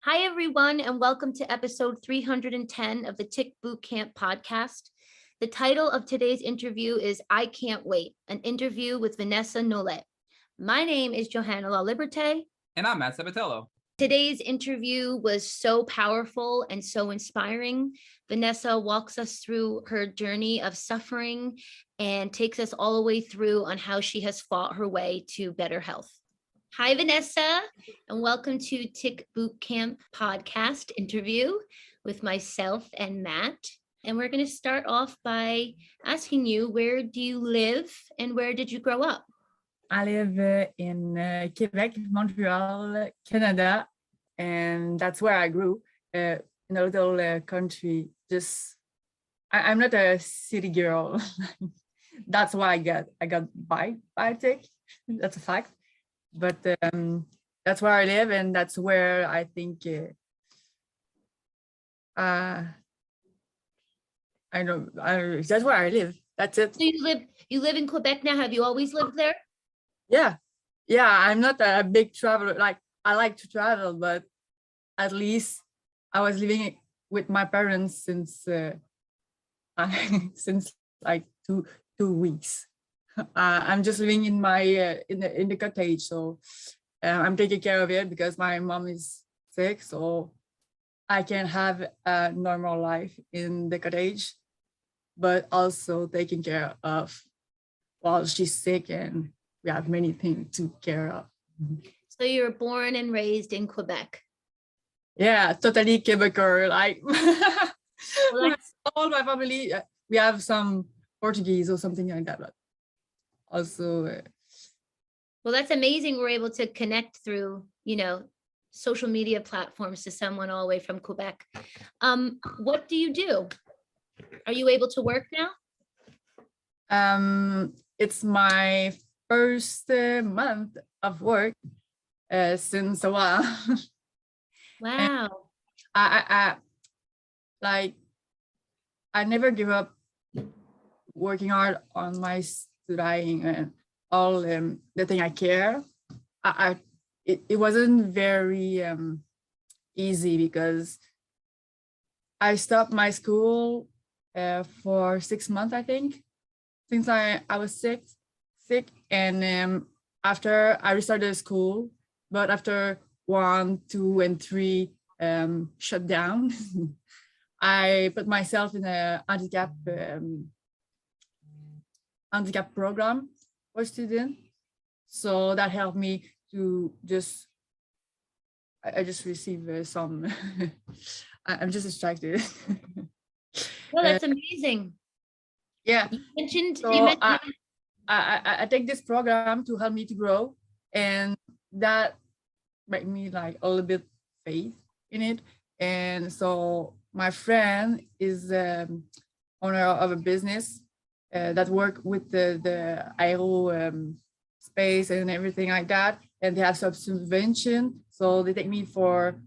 Hi, everyone, and welcome to episode 310 of the Tick Bootcamp podcast. The title of today's interview is I Can't Wait, an interview with Vanessa Nolet. My name is Johanna La Liberte. And I'm Matt Sabatello. Today's interview was so powerful and so inspiring. Vanessa walks us through her journey of suffering and takes us all the way through on how she has fought her way to better health. Hi, Vanessa, and welcome to Tick Bootcamp podcast interview with myself and Matt. And we're going to start off by asking you, where do you live and where did you grow up? I live in Quebec, Montreal, Canada, and that's where I grew, in a little country. I'm not a city girl. That's why I got by tick. That's a fact. But that's where I live, and that's where I think that's where I live. That's it. So you live in Quebec now. Have you always lived there? Yeah. I'm not a big traveler. Like, I like to travel, but at least I was living with my parents since like two weeks. I'm just living in my in the cottage, so I'm taking care of it because my mom is sick, so I can have a normal life in the cottage, but also taking care of while she's sick, and we have many things to care of. So you were born and raised in Quebec. Yeah, totally Quebecer. Like, Well, all my family, we have some Portuguese or something like that, but also well, that's amazing. We're able to connect through, social media platforms to someone all the way from Quebec. What do you do? Are you able to work now? It's my first month of work since a while. Wow. I never give up working hard on my studying and all the thing I care. It wasn't very easy because I stopped my school for 6 months, I think, since I was sick, and after I restarted school, but after 1, 2, and 3 shut down, I put myself in a handicap program for students. So that helped me to I just received some, I'm just distracted. Well, that's amazing. Yeah. You mentioned I take this program to help me to grow, and that made me like a little bit faith in it. And so my friend is owner of a business that work with the aero space and everything like that, and they have some subvention, so they take me for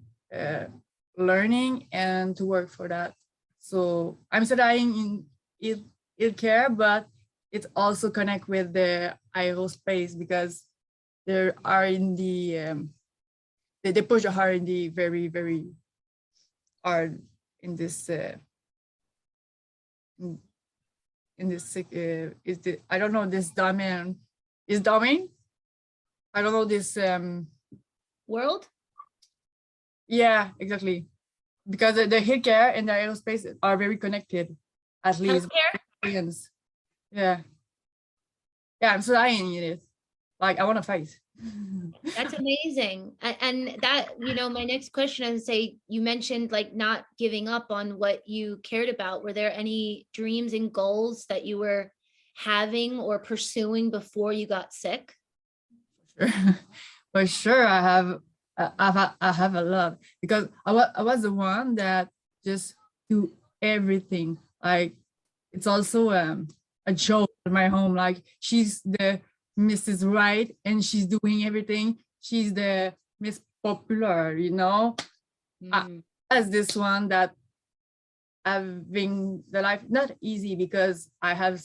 learning and to work for that. So I'm studying in ill care, but it's also connect with the aerospace because they are in the they push hard in the very, very hard in this is the I don't know this domain I don't know this world. Yeah, exactly, because the healthcare and the aerospace are very connected, at least. Healthcare? Yeah, I'm studying it. Like, I want to fight. That's amazing. And that, my next question, I would say, you mentioned like not giving up on what you cared about. Were there any dreams and goals that you were having or pursuing before you got sick? For sure, I have a lot, because I was the one that just do everything. Like, it's also a joke in my home. Like, she's the Mrs. Right, and she's doing everything. She's the Miss Popular, as this one that having the life not easy, because I have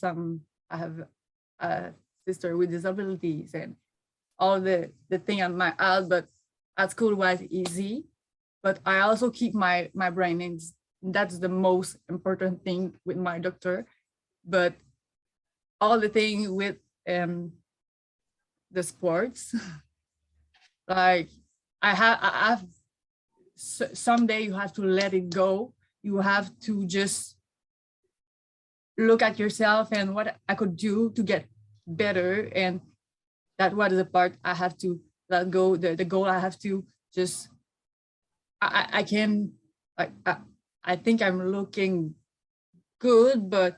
a sister with disabilities and all the thing on my out, but at school was easy. but I also keep my brain, and that's the most important thing with my doctor. But all the thing with the sports, like I have someday you have to let it go. You have to just look at yourself and what I could do to get better, and that was the part I have to let go. The goal I have to just I can I think I'm looking good, but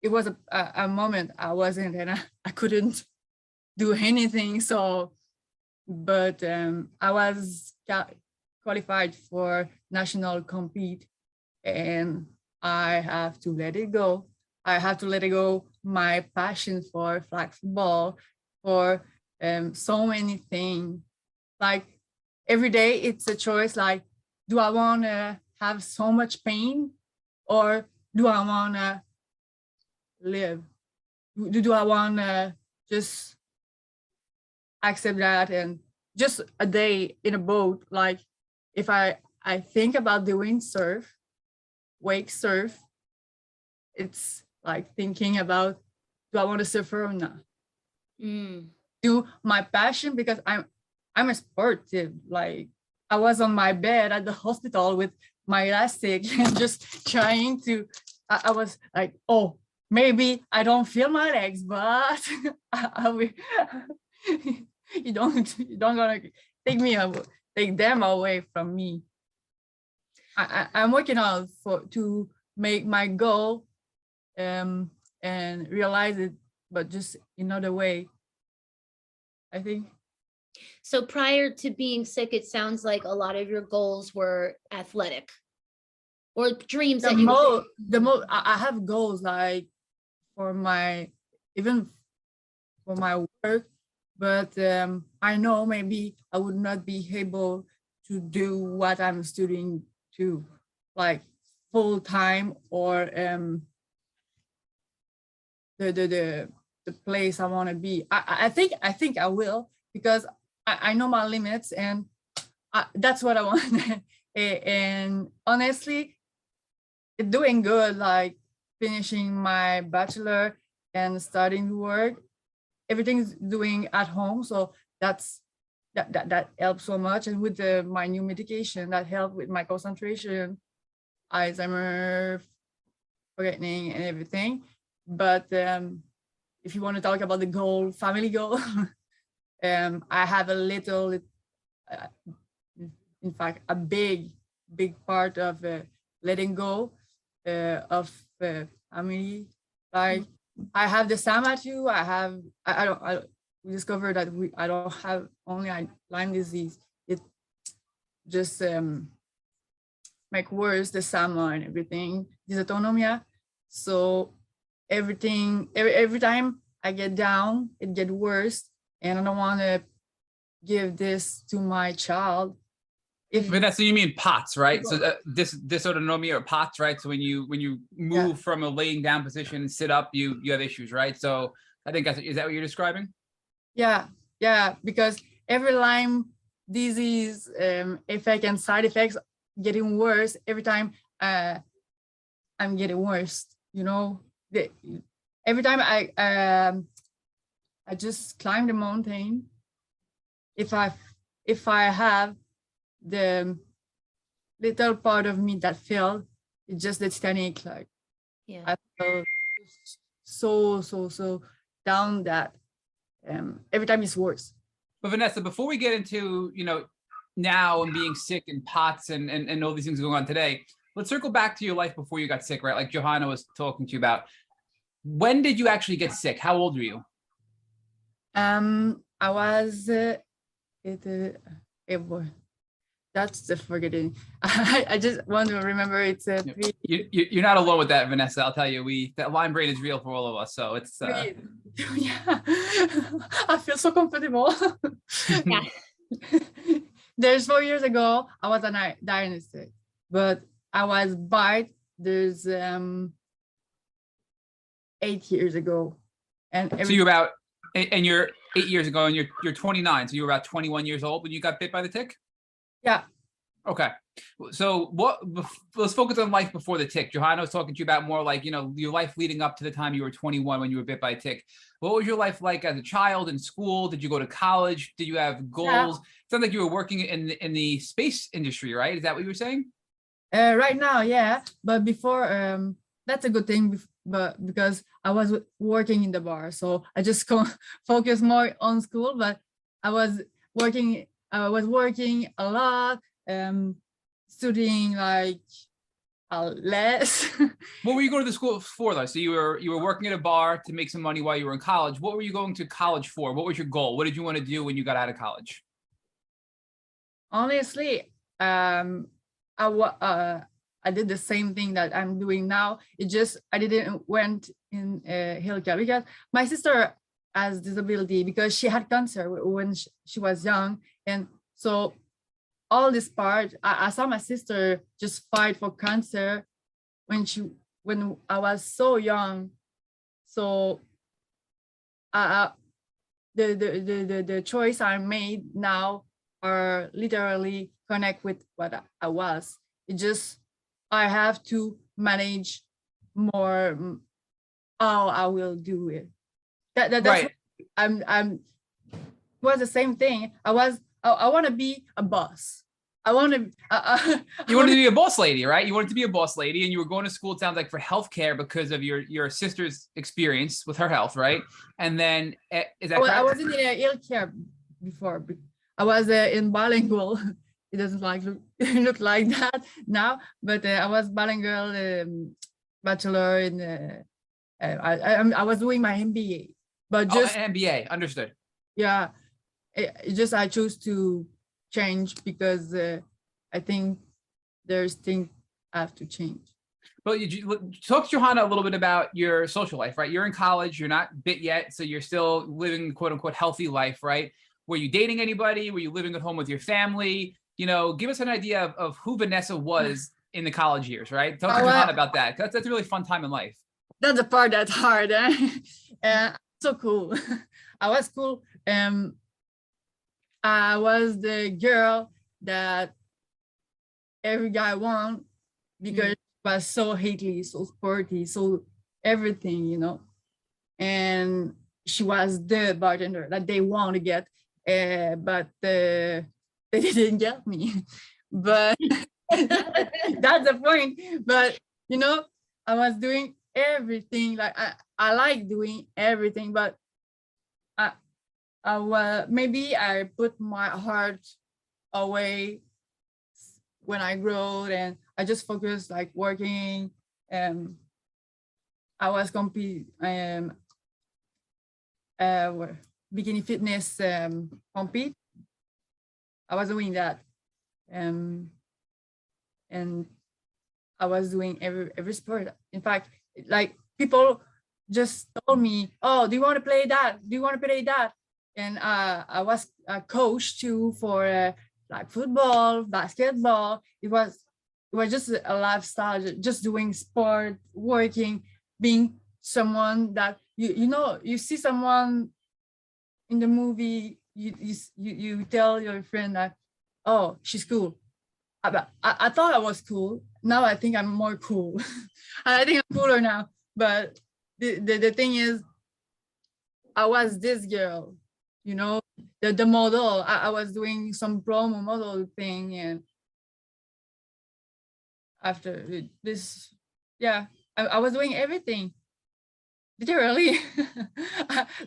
it was a moment I wasn't, and I couldn't do anything. So, but I was qualified for national compete, and I have to let it go. I have to let it go my passion for flag football, for so many things. Like every day it's a choice, like, do I want to have so much pain, or do I want to live? Do I want to just accept that? And just a day in a boat, like if I think about the windsurf, wake surf, it's like thinking about, do I want to surf or not? Do my passion, because I'm a sportive. Like I was on my bed at the hospital with my elastic and just trying to, I was like, oh, maybe I don't feel my legs, but I will. you don't gonna take them away from me. I'm working on to make my goal and realize it, but just another way, I think. So prior to being sick, it sounds like a lot of your goals were athletic or dreams that you I have goals like for my, even for my work, but I know maybe I would not be able to do what I'm studying to, like full time, or the place I want to be. I think I will, because I know my limits, and that's what I want. And honestly, it's doing good, like finishing my bachelor and starting to work. Everything's doing at home, so that helps so much. And with my new medication, that helped with my concentration, Alzheimer, forgetting, and everything. But if you want to talk about the goal, family goal, I have a little, in fact, a big part of letting go of family. Like I have the SAMA too. I we discovered that I don't have only Lyme disease. It just make worse the SAMA and everything, dysautonomia. So everything, every time I get down, it get worse, and I don't want to give this to my child. Vanessa, you mean POTS, right? So dysautonomia or POTS, right? So when you move from a laying down position and sit up, you have issues, right? So I think is that what you're describing? Yeah, because every Lyme disease effect and side effects getting worse every time. I'm getting worse, you know. Every time I just climb the mountain, if I have the little part of me that failed, it's just the Titanic. Like I feel so down that every time it's worse. But Vanessa, before we get into now and being sick and POTS and all these things going on today, let's circle back to your life before you got sick, right? Like Johanna was talking to you about. When did you actually get sick? How old were you? I was that's the forgetting. I just want to remember it's You're not alone with that, Vanessa. I'll tell you, that Lyme brain is real for all of us. So it's yeah. I feel so comfortable. Yeah. There's 4 years ago, I was diagnosed, but I was bite. There's 8 years ago, and so you're about, and you're 8 years ago, and you're 29, so you were about 21 years old when you got bit by the tick. Yeah. Okay. So let's focus on life before the tick. Johanna was talking to you about more like, your life leading up to the time you were 21 when you were bit by a tick. What was your life like as a child in school? Did you go to college? Did you have goals? It sounds like you were working in the space industry, right? Is that what you were saying? Right now, yeah. But before, that's a good thing, but because I was working in the bar, so I just focus more on school. But I was working a lot, studying like less. What were you going to the school for though? So you were working at a bar to make some money while you were in college. What were you going to college for? What was your goal? What did you want to do when you got out of college? Honestly, I did the same thing that I'm doing now. It just I didn't went in healthcare because my sister has disability because she had cancer when she was young, and so all this part I saw my sister just fight for cancer when I was so young. So the choice I made now are literally connect with what I was. It just I have to manage more how I will do it. That's right. I'm was the same thing. I want to be a boss. I want to. You wanted to be a boss lady, right? You wanted to be a boss lady, and you were going to school. It sounds like for healthcare because of your sister's experience with her health, right? And then is that correct? I was in healthcare before. I was in bilingual. It doesn't look like that now, but I was bilingual, bachelor in. I was doing my MBA, but just MBA. Understood. Yeah, just I chose to change because I think there's things I have to change. But you talk to Johanna a little bit about your social life, right? You're in college, you're not bit yet, so you're still living quote unquote healthy life, right? Were you dating anybody? Were you living at home with your family? Give us an idea of who Vanessa was in the college years, right? Talk to Johanna about that. That's a really fun time in life. That's the part that's hard. So cool. I was cool. I was the girl that every guy want because she was so hately, so sporty, so everything, and she was the bartender that they want to get, but they didn't get me. But that's the point. But I was doing everything. Like I like doing everything, but maybe I put my heart away when I grew, and I just focused like working. I was bikini fitness compete. I was doing that, and I was doing every sport. In fact, like people just told me, "Oh, do you want to play that? Do you want to play that?" And I was a coach too for like football, basketball. It was just a lifestyle, just doing sport, working, being someone that you see someone in the movie. You tell your friend that, oh, she's cool. I thought I was cool. Now I think I'm more cool. I think I'm cooler now. But the thing is, I was this girl, the model. I was doing some promo model thing, and after this, yeah, I was doing everything. Literally.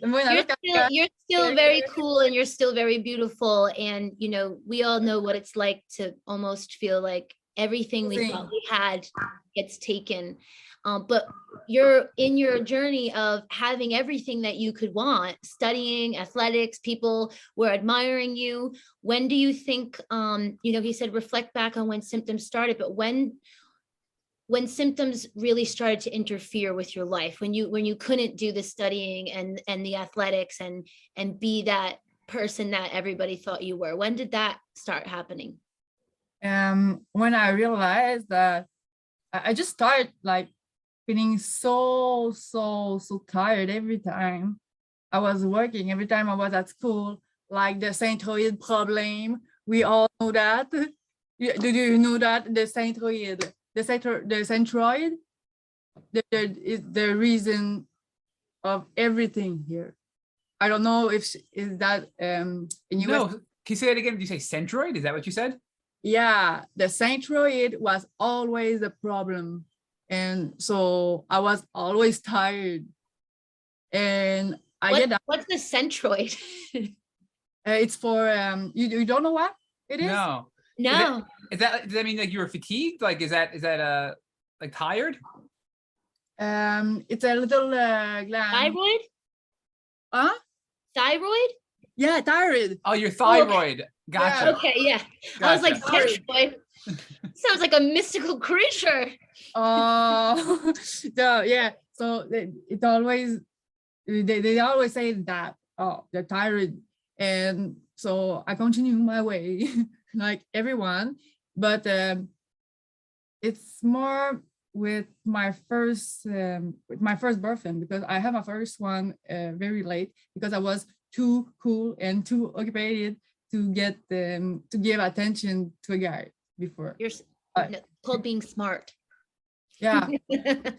You're still very cool, and you're still very beautiful, and we all know what it's like to almost feel like everything we thought we had gets taken. But you're in your journey of having everything that you could want, studying, athletics, people were admiring you. When do you think, he said, reflect back on when symptoms started, but when symptoms really started to interfere with your life, when you couldn't do the studying and the athletics and be that person that everybody thought you were, when did that start happening? When I realized that I just started like feeling so tired every time I was working, every time I was at school, like the centroid problem. We all know that. Do you know that the centroid, the centroid, is the reason of everything here. I don't know if is that in US. No, can you say that again? Did you say centroid? Is that what you said? Yeah, the centroid was always a problem, and so I was always tired. And what's the centroid? it's for you don't know what it is? No. No. Does that mean like you were fatigued? Like is that like tired? It's a little gland. Thyroid? Huh? Thyroid? Yeah, thyroid. Oh, your thyroid. Gotcha. Yeah. Okay, yeah. Gotcha. I was like, centroid. Sounds like a mystical creature. Oh, so yeah. So it always they always say that, oh, the thyroid, and so I continue my way like everyone, but it's more with my first boyfriend, because I have my first one very late because I was too cool and too occupied to get them to give attention to a guy before. You're called being smart. Yeah,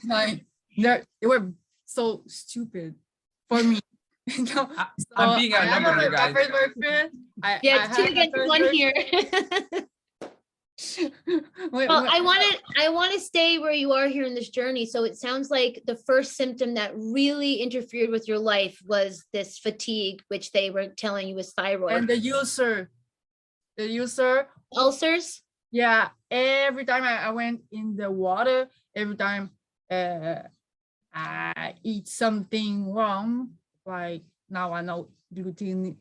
like they were so stupid for me. So I'm being outnumbered here, guys. My first boyfriend, Yeah, it's 2 against 1 here. Well, I want to stay where you are here in this journey. So it sounds like the first symptom that really interfered with your life was this fatigue, which they were telling you was thyroid. And the ulcer, Ulcers? yeah, every time I went in the water, every time I eat something wrong, like now I know gluten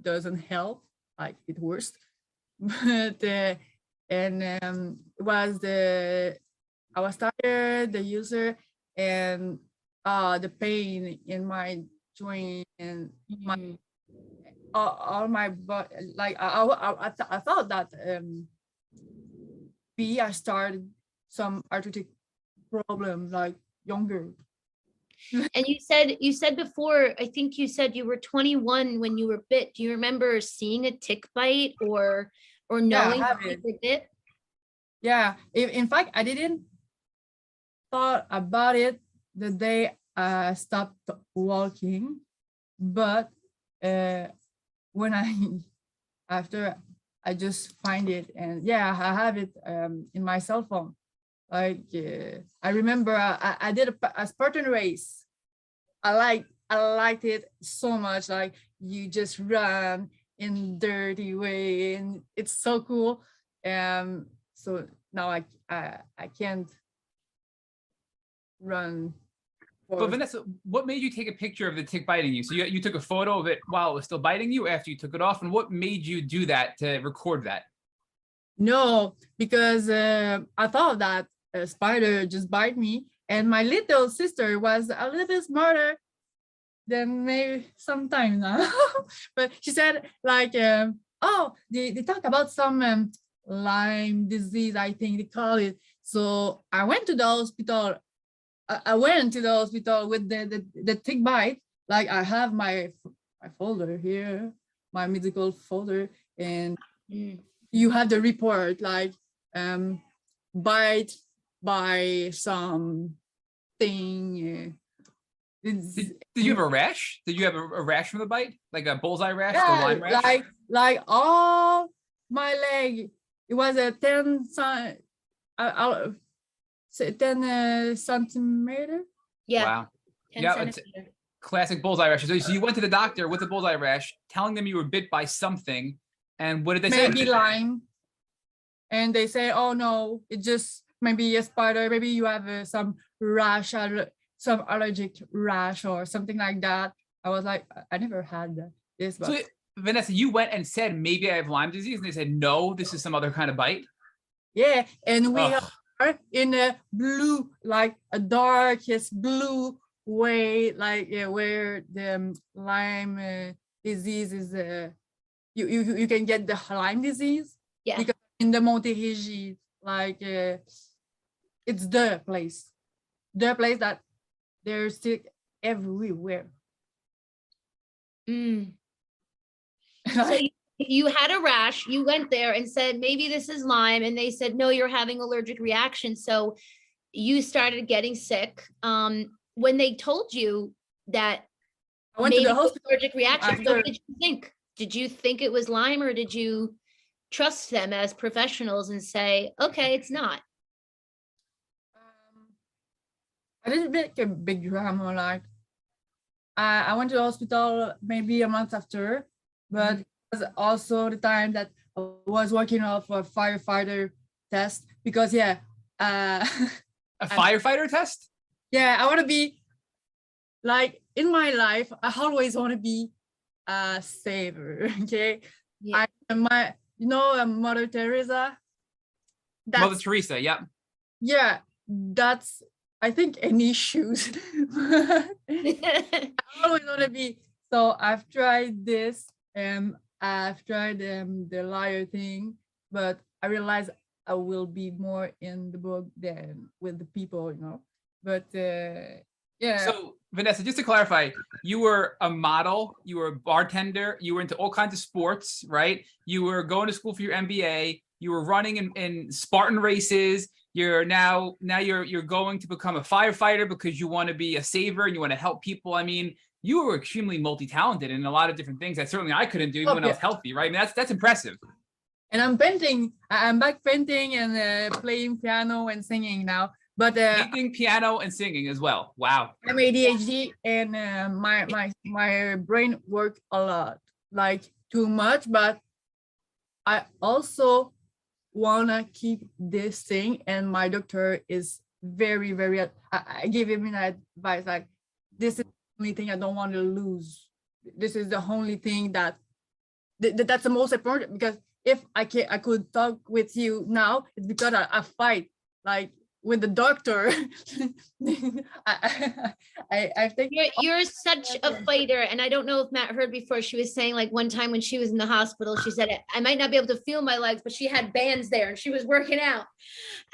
doesn't help, like it worse. But and it was I was tired, the user, and the pain in my joint and my all my body. Like I thought that I started some arthritic problem like younger. And you said before, I think you said you were 21 when you were bit. Do you remember seeing a tick bite or knowing Yeah, you were bit? Yeah, in fact, I didn't thought about it the day I stopped walking, but when after I just find it, and yeah, I have it in my cell phone. Like I remember I did a Spartan race. I liked it so much. Like you just run in dirty way, and it's so cool. So now I can't run. But Vanessa, what made you take a picture of the tick biting you? So you took a photo of it while it was still biting you after you took it off, and what made you do that to record that? No, because I thought that a spider just bite me, and my little sister was a little bit smarter than maybe sometime now. But she said like, oh, they talk about some Lyme disease, I think they call it. So I went to the hospital. I went to the hospital with the tick bite. Like I have my folder here, my medical folder, and you have the report like bite by some thing. Did you have a rash? Did you have a rash from the bite? Like a bullseye rash, yeah, the Lyme rash? like all my leg. It was a 10 centimeter. Yeah. Wow. 10 Yeah, centimeter. it's classic bullseye rash. So you went to the doctor with a bullseye rash, telling them you were bit by something, and what did they say? Maybe Lyme. And they say, oh no, it just maybe a spider. Maybe you have some rash, some allergic rash or something like that. I was like, I never had this. But So Vanessa, you went and said, maybe I have Lyme disease. And they said, no, this is some other kind of bite. yeah, and we Ugh. are in a blue, like a darkest blue way, like where the Lyme disease is. You can get the Lyme disease. Yeah. Because in the Montérégie, like it's the place that there's sick everywhere. So You had a rash, you went there and said, maybe this is Lyme. And they said, no, you're having allergic reaction. So you started getting sick. When they told you that I went to maybe the hospital allergic reaction, after. what did you think? Did you think it was Lyme, or did you trust them as professionals and say, okay, it's not? I didn't make a big drama. Like I went to the hospital maybe a month after, but it was also the time that I was working off a firefighter test because A firefighter test? yeah, I want to be like in my life. I always want to be a saver. Okay, Yeah. Mother Teresa. Mother Teresa, yep. Yeah, that's I think any issues. I always want to be. So I've tried this and I've tried the liar thing, but I realize I will be more in the book than with the people, But yeah. So Vanessa, just to clarify, you were a model, you were a bartender, you were into all kinds of sports, right? You were going to school for your MBA, you were running in Spartan races. You're now you're going to become a firefighter because you want to be a saver and you want to help people. I mean, you were extremely multi-talented in a lot of different things that certainly I couldn't do even when I was healthy, right? I mean, that's impressive. And I'm painting. I'm back painting and playing piano and singing now. But painting, piano, and singing as well. Wow. I'm ADHD and my brain works a lot, like too much. But I also wanna keep this thing, and my doctor is very, very. I gave him an advice like, this is the only thing I don't want to lose. This is the only thing that's the most important, because if I could talk with you now, it's because I fight like with the doctor. I think you're such a fighter. And I don't know if Matt heard before, she was saying like one time when she was in the hospital, she said, I might not be able to feel my legs, but she had bands there and she was working out.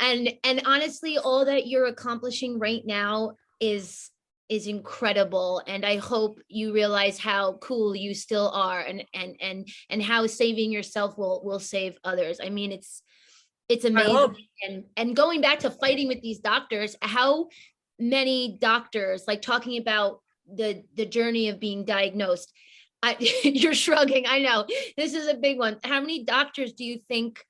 And honestly, all that you're accomplishing right now is incredible. And I hope you realize how cool you still are, and how saving yourself will save others. I mean, it's amazing. And going back to fighting with these doctors, how many doctors, like talking about the journey of being diagnosed, you're shrugging, I know this is a big one. How many doctors do you think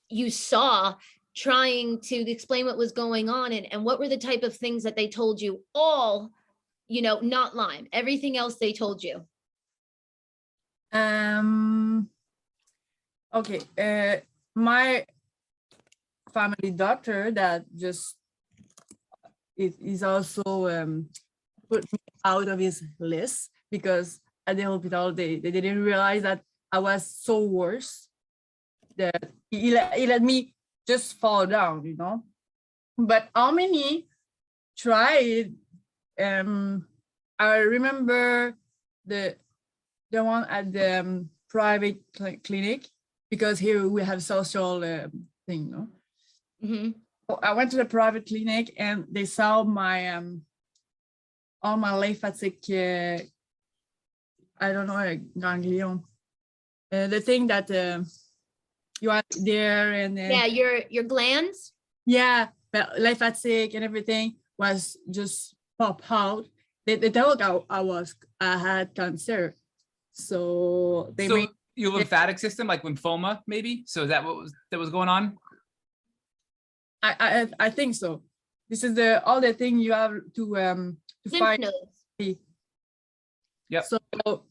you saw trying to explain what was going on, and what were the type of things that they told you? All, not Lyme, everything else they told you. Okay, my family doctor that just is also put me out of his list, because at the hospital they didn't realize that I was so worse that he let me just fall down, But how many tried? I remember the one at the private clinic, because here we have social thing, no? Mm-hmm. So I went to the private clinic and they saw my all my lymphatic I don't know, ganglion, the thing that you are there, and yeah, your glands, yeah, but lymphatic and everything was just pop out. They thought I had cancer, so they made your lymphatic system, like lymphoma, maybe. So is that what was going on? I think so. This is all the thing you have to find. Yep. So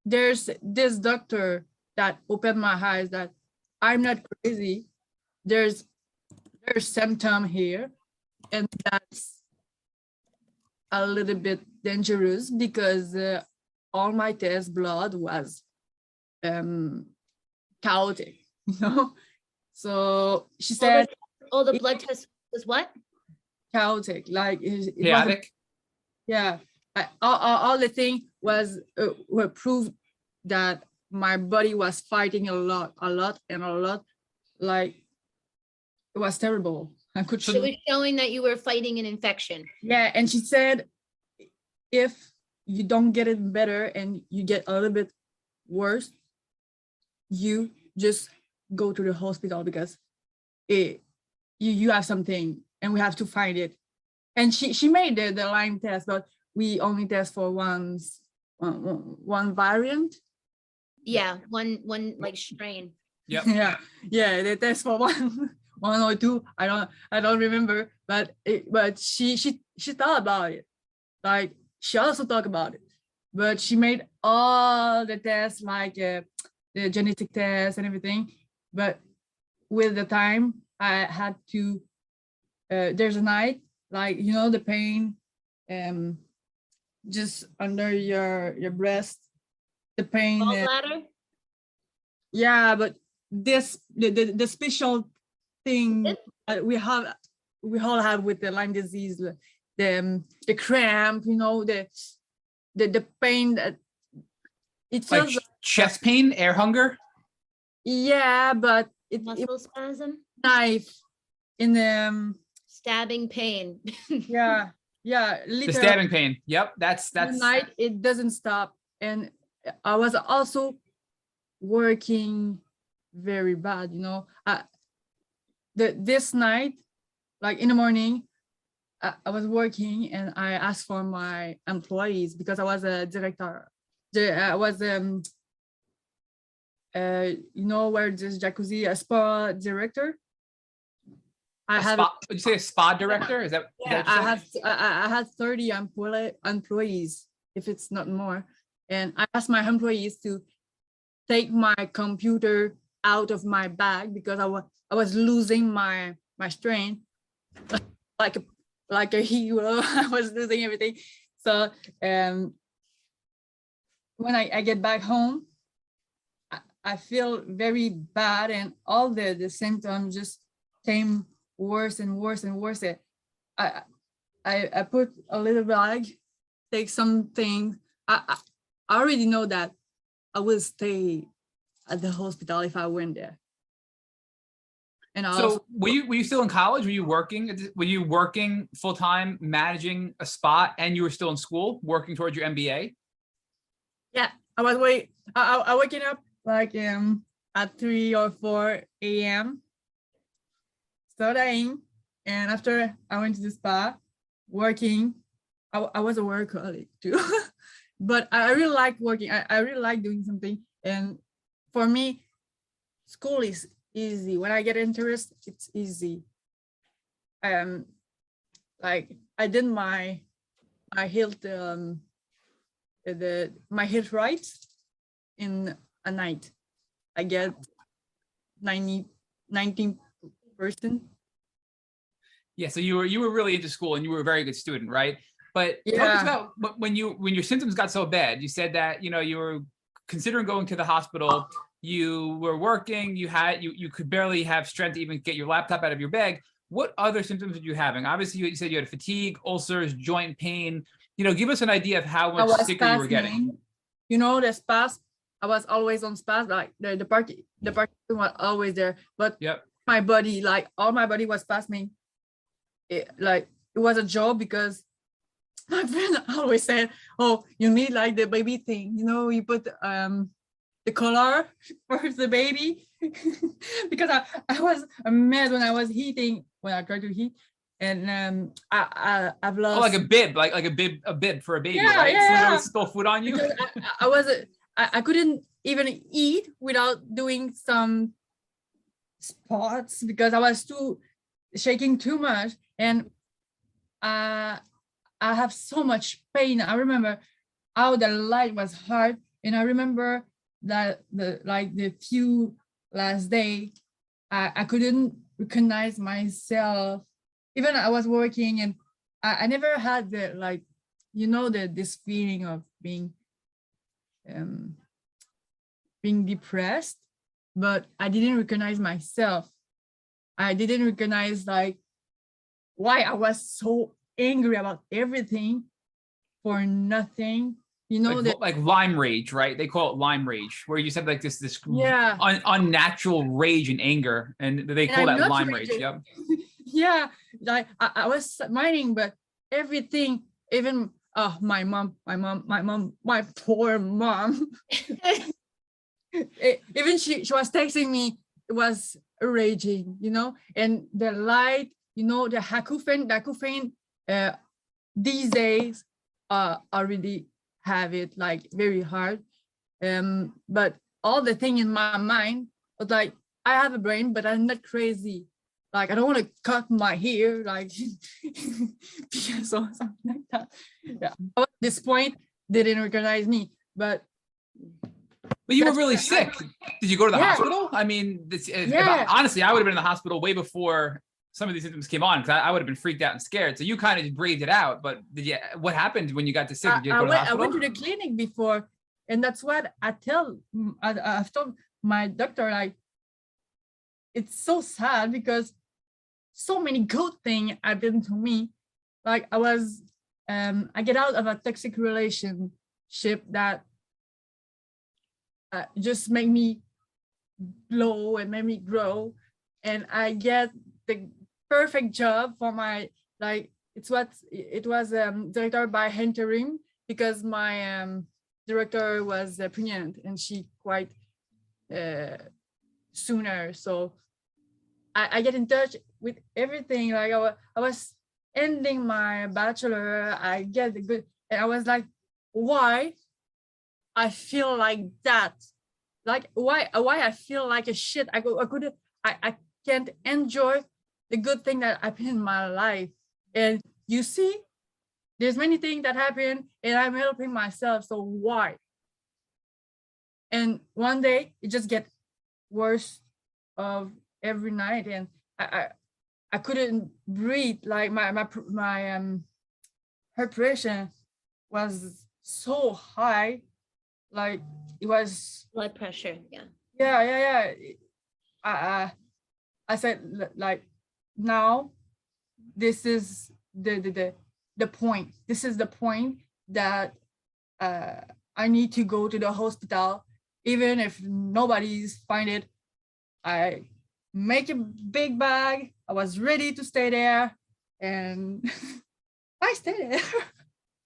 there's this doctor that opened my eyes that I'm not crazy. There's symptom here, and that's a little bit dangerous, because all my test blood was chaotic, So she said, all the blood tests was what? Chaotic, like chaotic. Yeah, all the thing was were proved that my body was fighting a lot, like it was terrible. I could. So it was showing that you were fighting an infection. Yeah, and she said, if you don't get it better and you get a little bit worse, you just go to the hospital because you have something and we have to find it. And she made the Lyme test, but we only test for one variant. Yeah, one like strain. Yep. Yeah, they test for one or two. I don't remember, but she thought about it. Like she also talked about it, but she made all the tests, like the genetic test and everything. But with the time, I had to. There's a night, like the pain, just under your breast, the pain. Gallbladder? Yeah, but this the special thing we all have with the Lyme disease, the cramp, the pain that it feels like chest pain, air hunger. Yeah, but it Muscle spasm? knife in the Stabbing pain. yeah, The literally stabbing pain. Yep, that's the night it doesn't stop. And I was also working very bad, this night, like in the morning, I was working and I asked for my employees because I was a director. I was where this jacuzzi, a spa director. Would you say a spa director? Is that? Yeah, is that what you said? I had 30 employees, if it's not more, and I asked my employees to take my computer out of my bag because I was losing my strength, like a hero. I was losing everything. So when I get back home, I feel very bad, and all the symptoms just came worse and worse and worse. I put a little bag, take something. I already know that I will stay at the hospital if I went there. And So were you still in college? Were you working? Were you working full time, managing a spot, and you were still in school, working towards your MBA? Yeah, I was waking up like at 3 or 4 a.m. studying, and after I went to the spa, working. I was a workaholic too, but I really like working. I really like doing something, and for me, school is easy. When I get interest, it's easy. Like I did my health my health rights in a night. I get 19%. Yeah, so you were really into school and you were a very good student, right? But talk to us about when your symptoms got so bad. You said that you were considering going to the hospital. You were working. You could barely have strength to even get your laptop out of your bag. What other symptoms were you having? Obviously, you said you had fatigue, ulcers, joint pain. Give us an idea of how much sicker you were getting. The spasm. I was always on spasm. Like the parking was always there, but my body, like all my body was spasming. It was a joke because my friend always said, "Oh, you need like the baby thing. You put the collar for the baby." Because I was a mess when I was heating, when I tried to heat, and I've lost. Oh, like a bib, like a bib for a baby, right? Yeah. Spill food on you. I couldn't even eat without doing some spots because I was shaking too much, and I have so much pain. I remember how the light was hard, and I remember that the few last day I couldn't recognize myself. Even I was working, and I never had this feeling of being depressed, but I didn't recognize myself. I didn't recognize why I was so angry about everything for nothing. Like Lyme rage, right? They call it Lyme rage, where you just have like this unnatural rage and anger, and they call that Lyme rage. Yep. Yeah, I was smiling, but everything, even my poor mom. Even she was texting me, it was raging, you know, and the light, you know, the acouphene, these days I really have it like very hard. But all the thing in my mind was like, I have a brain, but I'm not crazy. Like, I don't want to cut my hair, like, because or something like that. Yeah. At this point, they didn't recognize me, but you were that's really sick. Did you go to the Yeah. hospital? I mean, Yeah. honestly, I would have been in the hospital way before some of these symptoms came on, because I would have been freaked out and scared. So you kind of just breathed it out. But what happened when you got to sick? Did you go to the I hospital? went to the clinic before, and that's what I've told my doctor, like, it's so sad because so many good things happened to me. Like, I get out of a toxic relationship that just make me blow and made me grow, and I get the perfect job for my, like, it was director by interim, because my director was pregnant and she quite sooner. So I get in touch with everything. Like, I was ending my bachelor, I get the good, and I was like, why I feel like that? Like, why I feel like a shit? I can't enjoy the good thing that happened in my life. And you see, there's many things that happen and I'm helping myself. So why? And one day it just get worse of every night, and I couldn't breathe. Like, my heart pressure was so high, like it was Blood pressure. Yeah. yeah. I said, like, now this is the point. This is the point that I need to go to the hospital, even if nobody's find it. I make a big bag. I was ready to stay there, and I stayed there.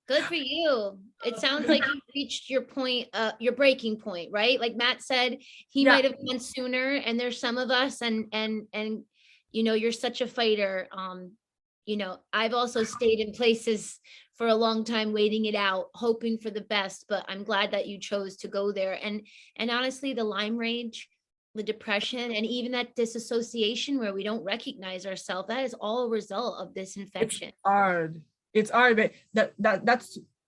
Good for you. It sounds like you reached your point, your breaking point, right? Like Matt said, he Yeah. might have gone sooner, and there's some of us, and you know, you're such a fighter. You know, I've also stayed in places for a long time, waiting it out, hoping for the best, but I'm glad that you chose to go there. And honestly, the Lyme rage, the depression, and even that disassociation where we don't recognize ourselves, that is all a result of this infection. It's hard, but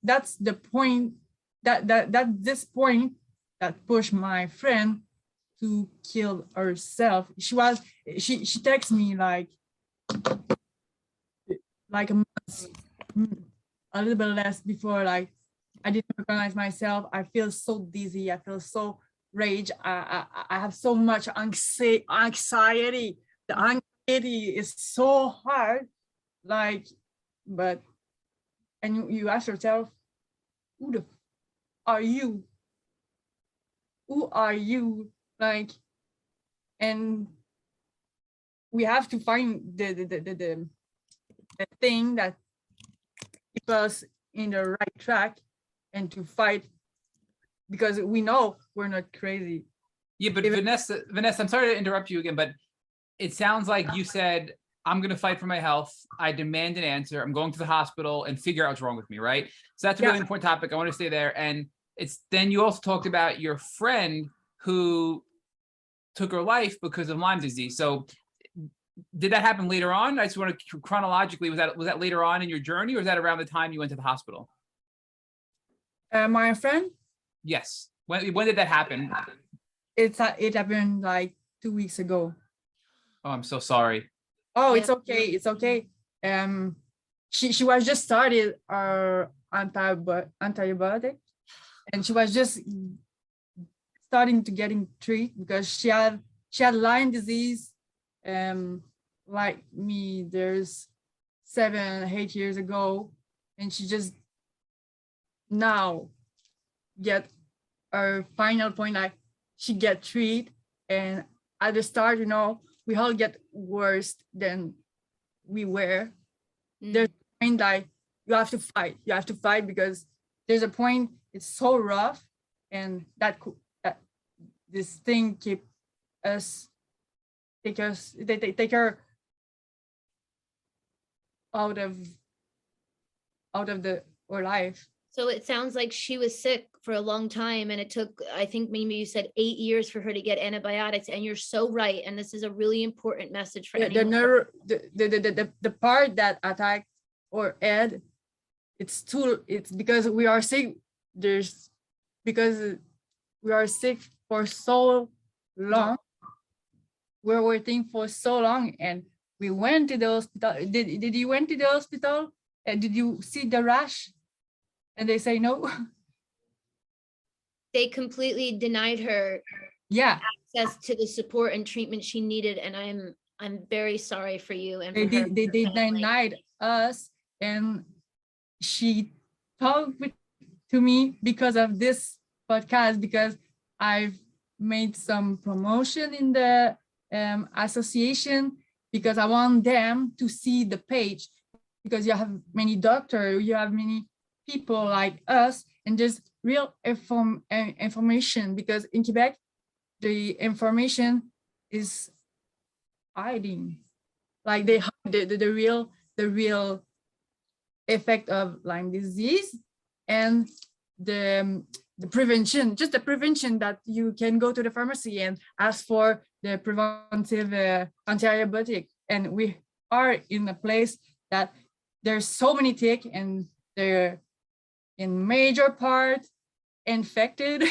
that's the point, that this point that pushed my friend to kill herself. She texted me like a month, a little bit less before. Like, I didn't recognize myself. I feel so dizzy. I feel so rage. I have so much anxiety. The anxiety is so hard. Like, but, and you ask yourself, who the are you? Who are you? Like, and we have to find the thing that keeps us in the right track, and to fight, because we know we're not crazy. Yeah, but Vanessa, I'm sorry to interrupt you again, but it sounds like you said, I'm going to fight for my health. I demand an answer. I'm going to the hospital and figure out what's wrong with me, right? So that's a really important topic. I want to stay there. And then you also talked about your friend who took her life because of Lyme disease. So did that happen later on? I just want to, chronologically, was that later on in your journey, or was that around the time you went to the hospital? My friend? Yes. When did that happen? It happened like 2 weeks ago. Oh, I'm so sorry. Oh, it's okay. It's okay. She was just started our antibiotic, and she was just starting to getting treated because she had Lyme disease. Like me, there's 7-8 years ago, and she just now get our final point, like she get treated, and at the start, you know, we all get worse than we were. There's a point like you have to fight because there's a point it's so rough, and this thing keep us take her out of our life. So it sounds like she was sick for a long time, and it took, I think maybe you said 8 years for her to get antibiotics, and you're so right. And this is a really important message for anyone. The part that attacked or Ed, it's because we are sick. Because we are sick for so long. We're waiting for so long, and we went to the hospital. Did you went to the hospital? And did you see the rash? And they say no. They completely denied her access to the support and treatment she needed, and I'm very sorry for you. And they denied us, and she talked to me because of this podcast, because I've made some promotion in the association, because I want them to see the page, because you have many doctors, you have many people like us, and just real information, because in Quebec, the information is hiding. Like they hide the real effect of Lyme disease, and the prevention, just the prevention, that you can go to the pharmacy and ask for the preventive antibiotic. And we are in a place that there's so many tick, and they're in major part infected,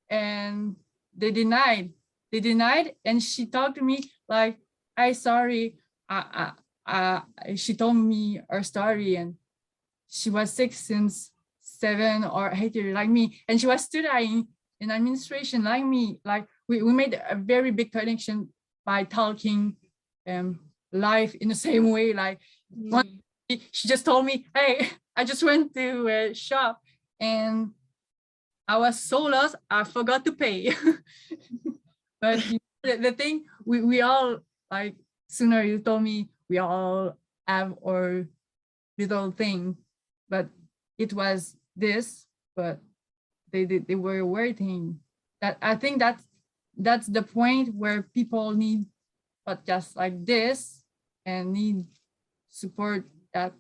and they denied. And she talked to me like, "I sorry." She told me her story, and she was sick since 7 or 8 years like me, and she was studying in administration like me. Like we made a very big connection by talking life in the same way. Like she just told me, "Hey, I just went to a shop and I was so lost, I forgot to pay." But the thing, we all, like, sooner you told me we all have our little thing, but it was this, but they were waiting. That I think that's the point where people need podcasts like this and need support, that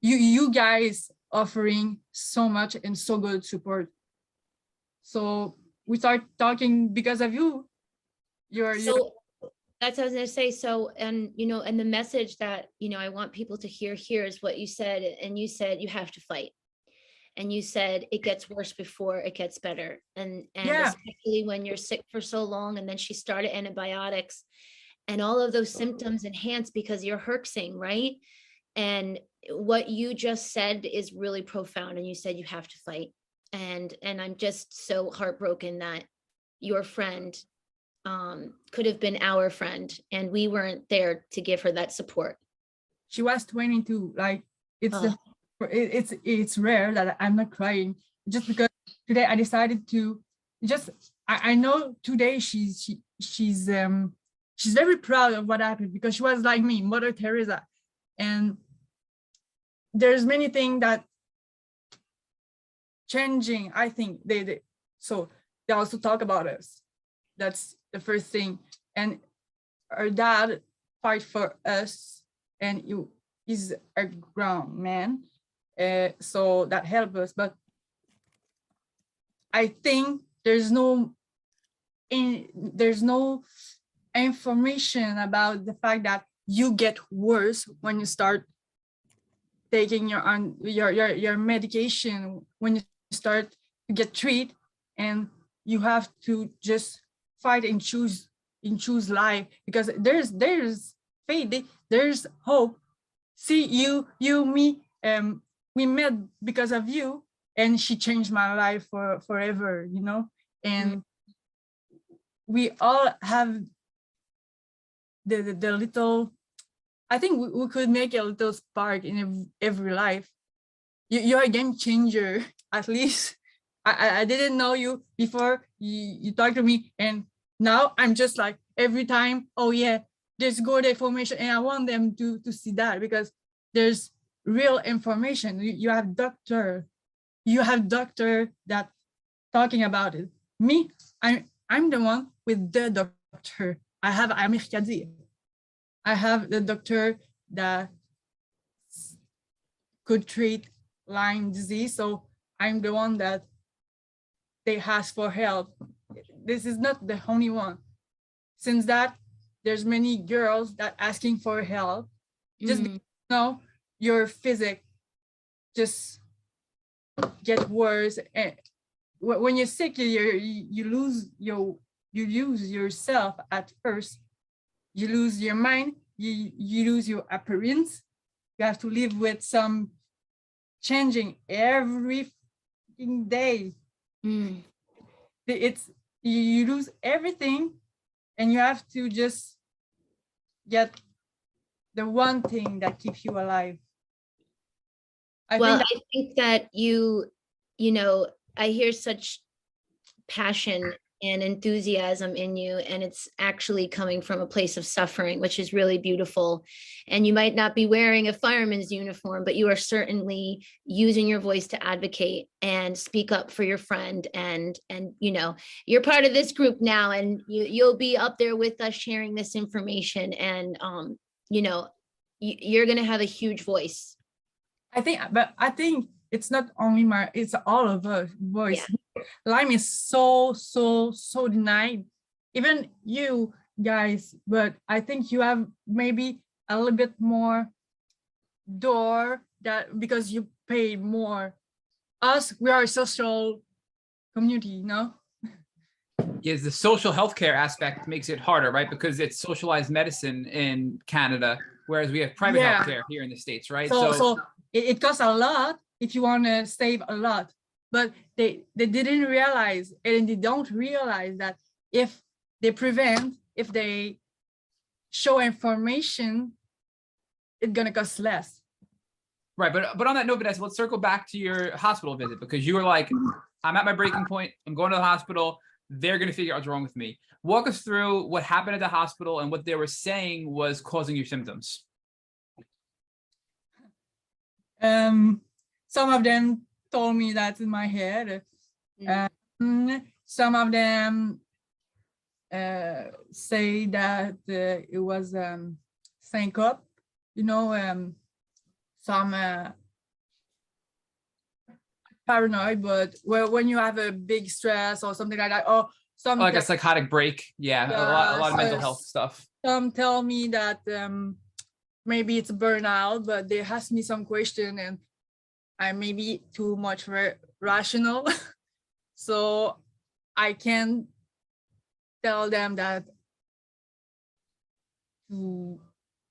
you guys offering so much and so good support. So we start talking because of you. So that's what I was gonna say. So, and and the message that I want people to hear here is what you said. And you said you have to fight. And you said it gets worse before it gets better. And especially when you're sick for so long, and then she started antibiotics, and all of those symptoms enhance because you're herxing, right? And what you just said is really profound. And you said you have to fight. And I'm just so heartbroken that your friend could have been our friend, and we weren't there to give her that support. She was 22. Like it's rare that I'm not crying, just because today I decided to just, I know today she's very proud of what happened, because she was like me, Mother Teresa. And there's many things that changing. I think they also talk about us. That's the first thing. And our dad fight for us, and he's a grown man, so that helped us. But I think there's no information about the fact that you get worse when you start taking your medication, when you start to get treated, and you have to just fight and choose life, because there's faith, there's hope. See, me, we met because of you, and she changed my life forever, and we all have the little, I think we could make a little spark in every life. You're a game changer, at least. I didn't know you before you talked to me, and now I'm just like, every time, oh yeah, there's good information, and I want them to see that, because there's real information. You have doctor that talking about it. Me, I'm the one with the doctor. I have Amir Kadir. I have the doctor that could treat Lyme disease. So I'm the one that they ask for help. This is not the only one. Since that, there's many girls that asking for help. Just because, you know, your physics just get worse. And when you're sick, you lose yourself at first. You lose your mind. You lose your appearance. You have to live with some changing every day. It's you lose everything, and you have to just get the one thing that keeps you alive. I think that you know, I hear such passion and enthusiasm in you, and it's actually coming from a place of suffering, which is really beautiful. And you might not be wearing a fireman's uniform, but you are certainly using your voice to advocate and speak up for your friend. And you know, you're part of this group now, and you'll be up there with us sharing this information. And you know, you're going to have a huge voice. I think it's not only it's all of us voice. Yeah. Lyme is so denied, even you guys, but I think you have maybe a little bit more door that because you pay more. Us, we are a social community, you know? Yes, the social healthcare aspect makes it harder, right? Because it's socialized medicine in Canada, whereas we have private healthcare here in the States, right? So it costs a lot if you want to save a lot, but they didn't realize, and they don't realize that if they prevent, if they show information, it's gonna cost less. Right, but on that note, Vanessa, let's circle back to your hospital visit, because you were like, I'm at my breaking point, I'm going to the hospital, they're gonna figure out what's wrong with me. Walk us through what happened at the hospital and what they were saying was causing your symptoms. Some of them told me that's in my head. Some of them say that it was syncope, you know, some paranoid, but when you have a big stress or something like that, or some like a psychotic break, a lot of mental health stuff. Some tell me that maybe it's burnout, but they ask me some question and I may be too much rational. So I can tell them that to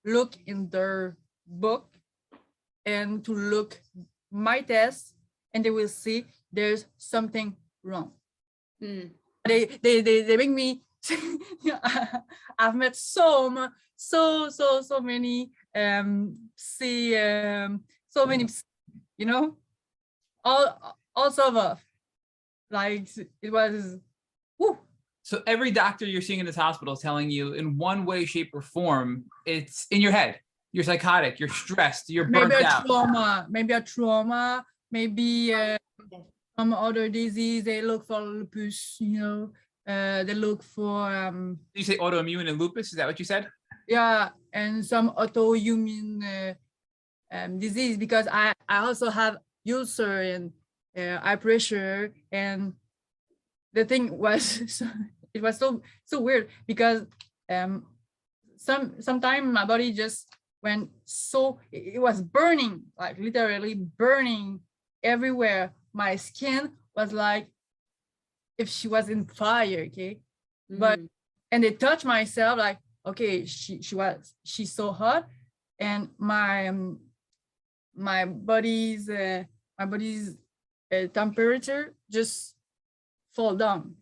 look in their book and to look my test, and they will see there's something wrong. They make me I've met so many so many, you know, all sort of like it was. Whew. So every doctor you're seeing in this hospital is telling you in one way, shape, or form, it's in your head. You're psychotic, you're stressed, you're burnt out. Maybe a trauma, maybe some other disease. They look for lupus, you know. They look for Did you say autoimmune and lupus? Is that what you said? Yeah, and some autoimmune disease, because I also have ulcer and high pressure. And the thing was it was so weird because sometimes my body just went so, it was burning, like literally burning everywhere. My skin was like if she was in fire, okay? But and they touched myself like, okay, she's so hot, and my body's temperature just fall down.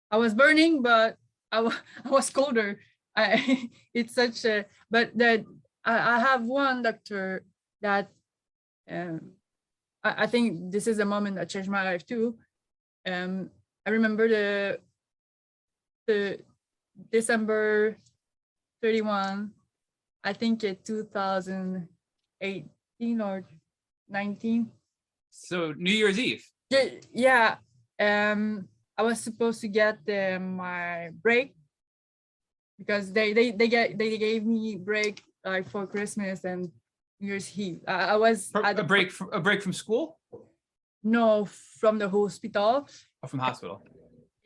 I was burning, but I was colder. It's such a, but that I have one doctor that I think this is a moment that changed my life too. I remember the December 31, I think it 2018 or 19. So New Year's Eve. Yeah. I was supposed to get my break because they gave me break like for Christmas and New Year's Eve. I was at A break from school? No, from the hospital. Or from hospital?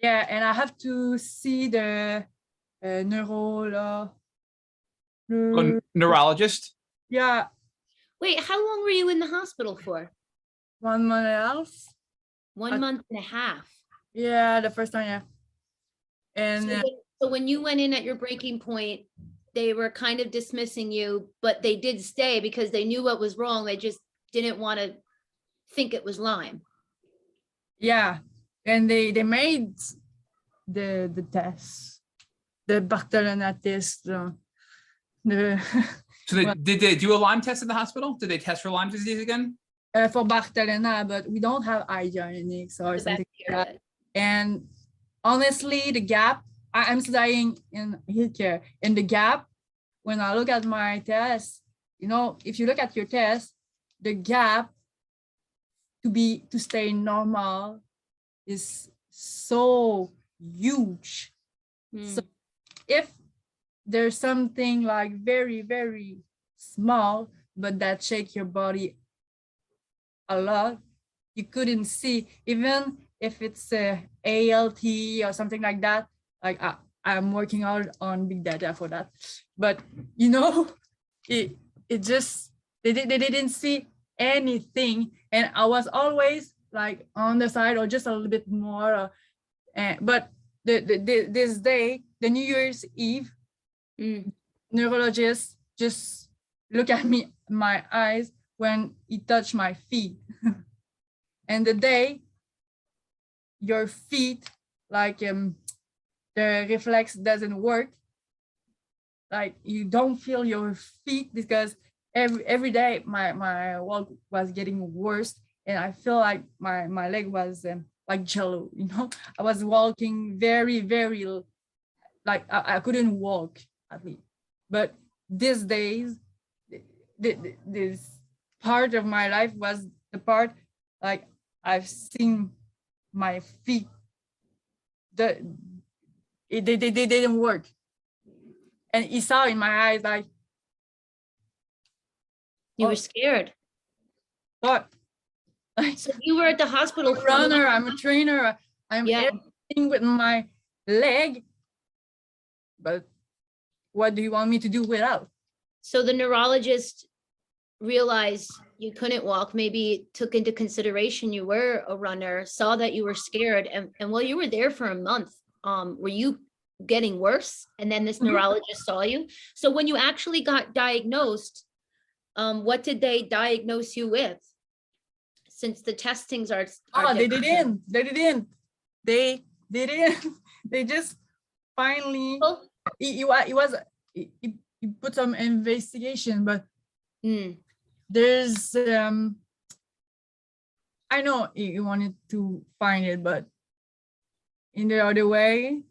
Yeah, and I have to see the Neurologist? Yeah, Wait, how long were you in the hospital for? 1 month else. 1 month and a half. Yeah, the first time, yeah. And So when you went in at your breaking point, they were kind of dismissing you, but they did stay because they knew what was wrong. They just didn't want to think it was Lyme. yeah, and they made the test, the Barthelona test. So did they do a Lyme test in the hospital? Did they test for Lyme disease again? For Barthelona, but we don't have hygienics or The something like that. bacteria. And honestly, the gap, I'm studying in healthcare, and the gap, when I look at my test, you know, if you look at your test, the gap to stay normal is so huge. So if there's something like very, very small, but that shake your body a lot, you couldn't see, even if it's a ALT or something like that. Like I'm working hard on big data for that, but you know, it just they didn't see anything, and I was always like on the side or just a little bit more. But this day, the New Year's Eve, neurologist just look at me, my eyes, when he touched my feet. And the day your feet, like the reflex doesn't work, like you don't feel your feet, because every day my walk was getting worse, and I feel like my leg was like jello, you know. I was walking very, very, like I couldn't walk at least. But these days, this part of my life was the part, like I've seen my feet, they didn't work, and he saw in my eyes like You were scared. what? Like, So you were at the hospital. I'm a runner, I'm a trainer, I'm everything with my leg, but what do you want me to do without? So the neurologist realized you couldn't walk, maybe took into consideration you were a runner, saw that you were scared, and while you were there for a month, were you getting worse? And then this neurologist saw you. So when you actually got diagnosed, what did they diagnose you with? Since the testings are they didn't. They just finally, he put some investigation, but there's I know he wanted to find it, but in the other way,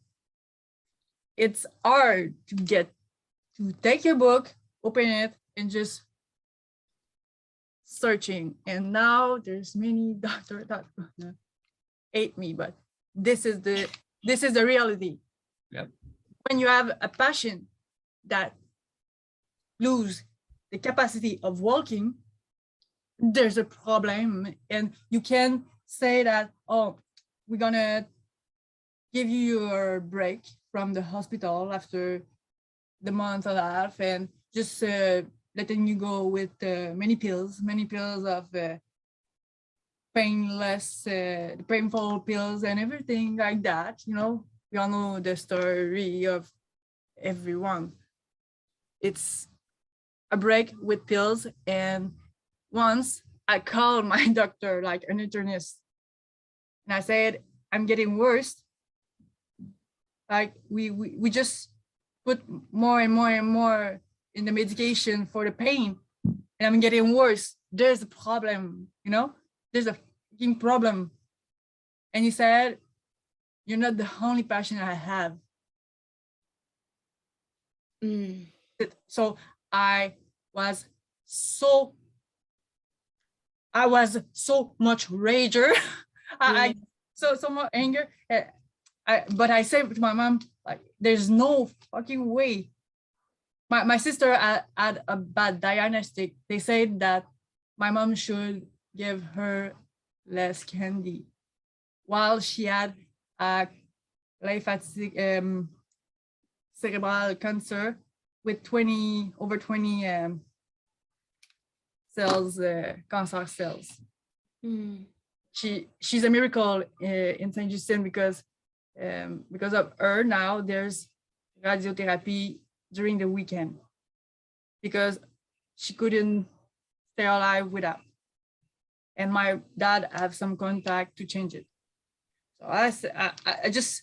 it's hard to take your book, open it, and just searching. And now there's many doctors that hate me, but this is the reality. Yep. When you have a patient that lose the capacity of walking, there's a problem, and you can say that, oh, we're gonna give you your break from the hospital after the month and a half, and just letting you go with many pills of painful pills and everything like that. You know, we all know the story of everyone. It's a break with pills. And once I called my doctor, like an internist, and I said, I'm getting worse. Like we just put more and more and more in the medication for the pain, and I'm getting worse. There's a problem, you know, there's a fucking problem. And he said, you're not the only patient I have. So I was so much rager. I so much anger. But I said to my mom, like, there's no fucking way. My sister had a bad diagnostic. They said that my mom should give her less candy while she had lymphatic cerebral cancer with over 20 cells, cancer cells. Mm. She's a miracle in Saint Justine because of her. Now there's radiotherapy during the weekend because she couldn't stay alive without. And my dad have some contact to change it. So I just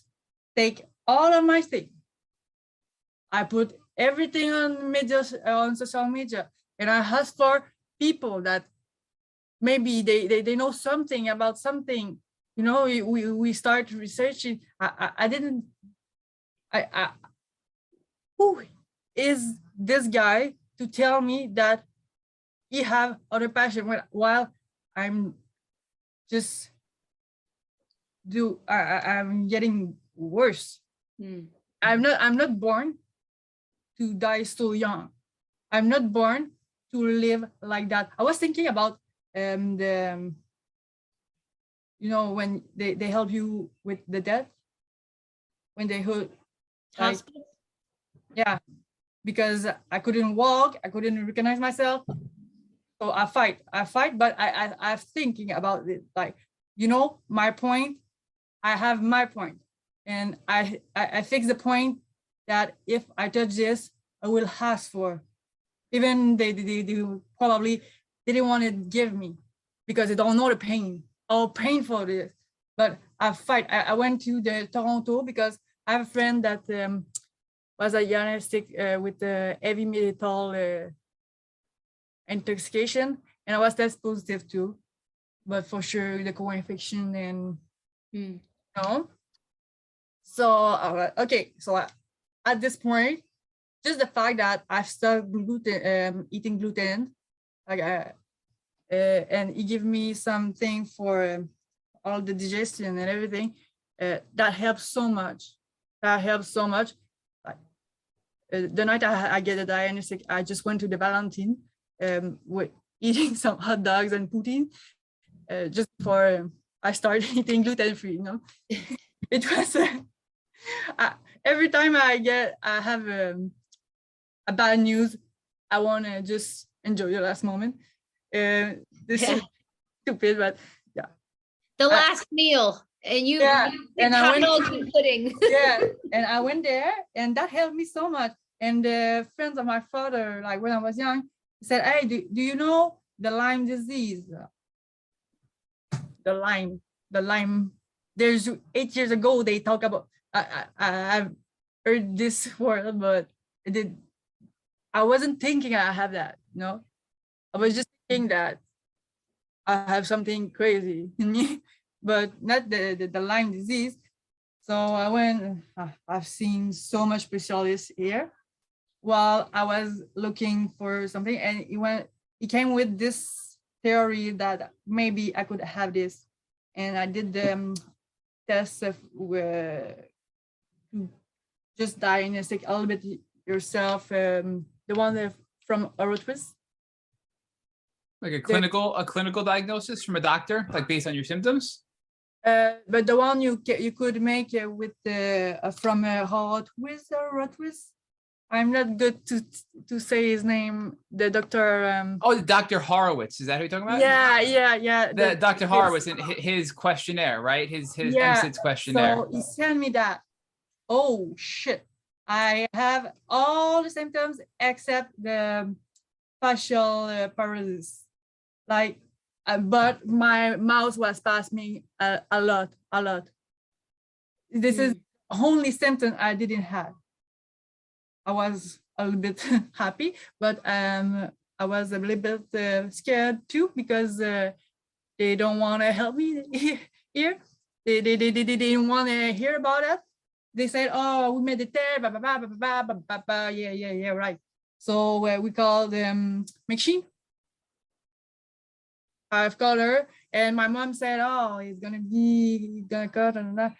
take all of my things. I put everything on media, on social media, and I ask for people that maybe they know something about something. You know, we start researching. Who is this guy to tell me that he have other passion while I'm just I'm getting worse. Mm. I'm not born to die so young. I'm not born to live like that. I was thinking about the you know, when they help you with the death, when they like, Hospital? yeah, because I couldn't walk, I couldn't recognize myself. So I fight, but I'm thinking about it, like, you know, my point, I have my point, and I fix the point that if I touch this, I will ask for. Even they probably didn't want to give me because they don't know the pain, how painful it is. But I fight. I went to the Toronto because I have a friend that was a diagnostic with heavy metal intoxication, and I was test positive too, but for sure the co-infection and no. So okay, so at this point, just the fact that I've stopped eating gluten, like and he gave me something for all the digestion and everything, that helps so much. That helps so much. Like, the night I get a diagnostic, I just went to the Valentine with eating some hot dogs and poutine just before I started eating gluten-free, you know. It was every time I have a bad news, I want to just enjoy the last moment. This is stupid, but yeah. The last meal, and you and I hot went dogs and pudding. yeah, and I went there, and that helped me so much. And the friends of my father, like when I was young, said, "Hey, do you know the Lyme disease? The Lyme. There's 8 years ago they talk about. I've heard this word, but I wasn't thinking I have that. No, I was just thinking that I have something crazy in me, but not the Lyme disease. So I went. I've seen so much specialists here while I was looking for something, and he came with this theory that maybe I could have this, and I did the test of just diagnostic a little bit yourself. The one from arthritis. Like a clinical diagnosis from a doctor, like based on your symptoms. But the one you could make with from arthritis. I'm not good to say his name. The doctor. Oh, Dr. Horowitz. Is that who you're talking about? Yeah. The Dr. Horowitz and his questionnaire, right? His MSIDS questionnaire. So he sent me that. Oh shit! I have all the symptoms except the facial paralysis. Like, but my mouth was spasming a lot. This is only symptom I didn't have. I was a little bit happy, but I was a little bit scared too because they don't want to help me here. They didn't want to hear about it. They said, "Oh, we made the test, blah, blah, blah, blah, blah, blah, blah, blah. Yeah, right." So we called machine. I've called her, and my mom said, "Oh, he's gonna cut," and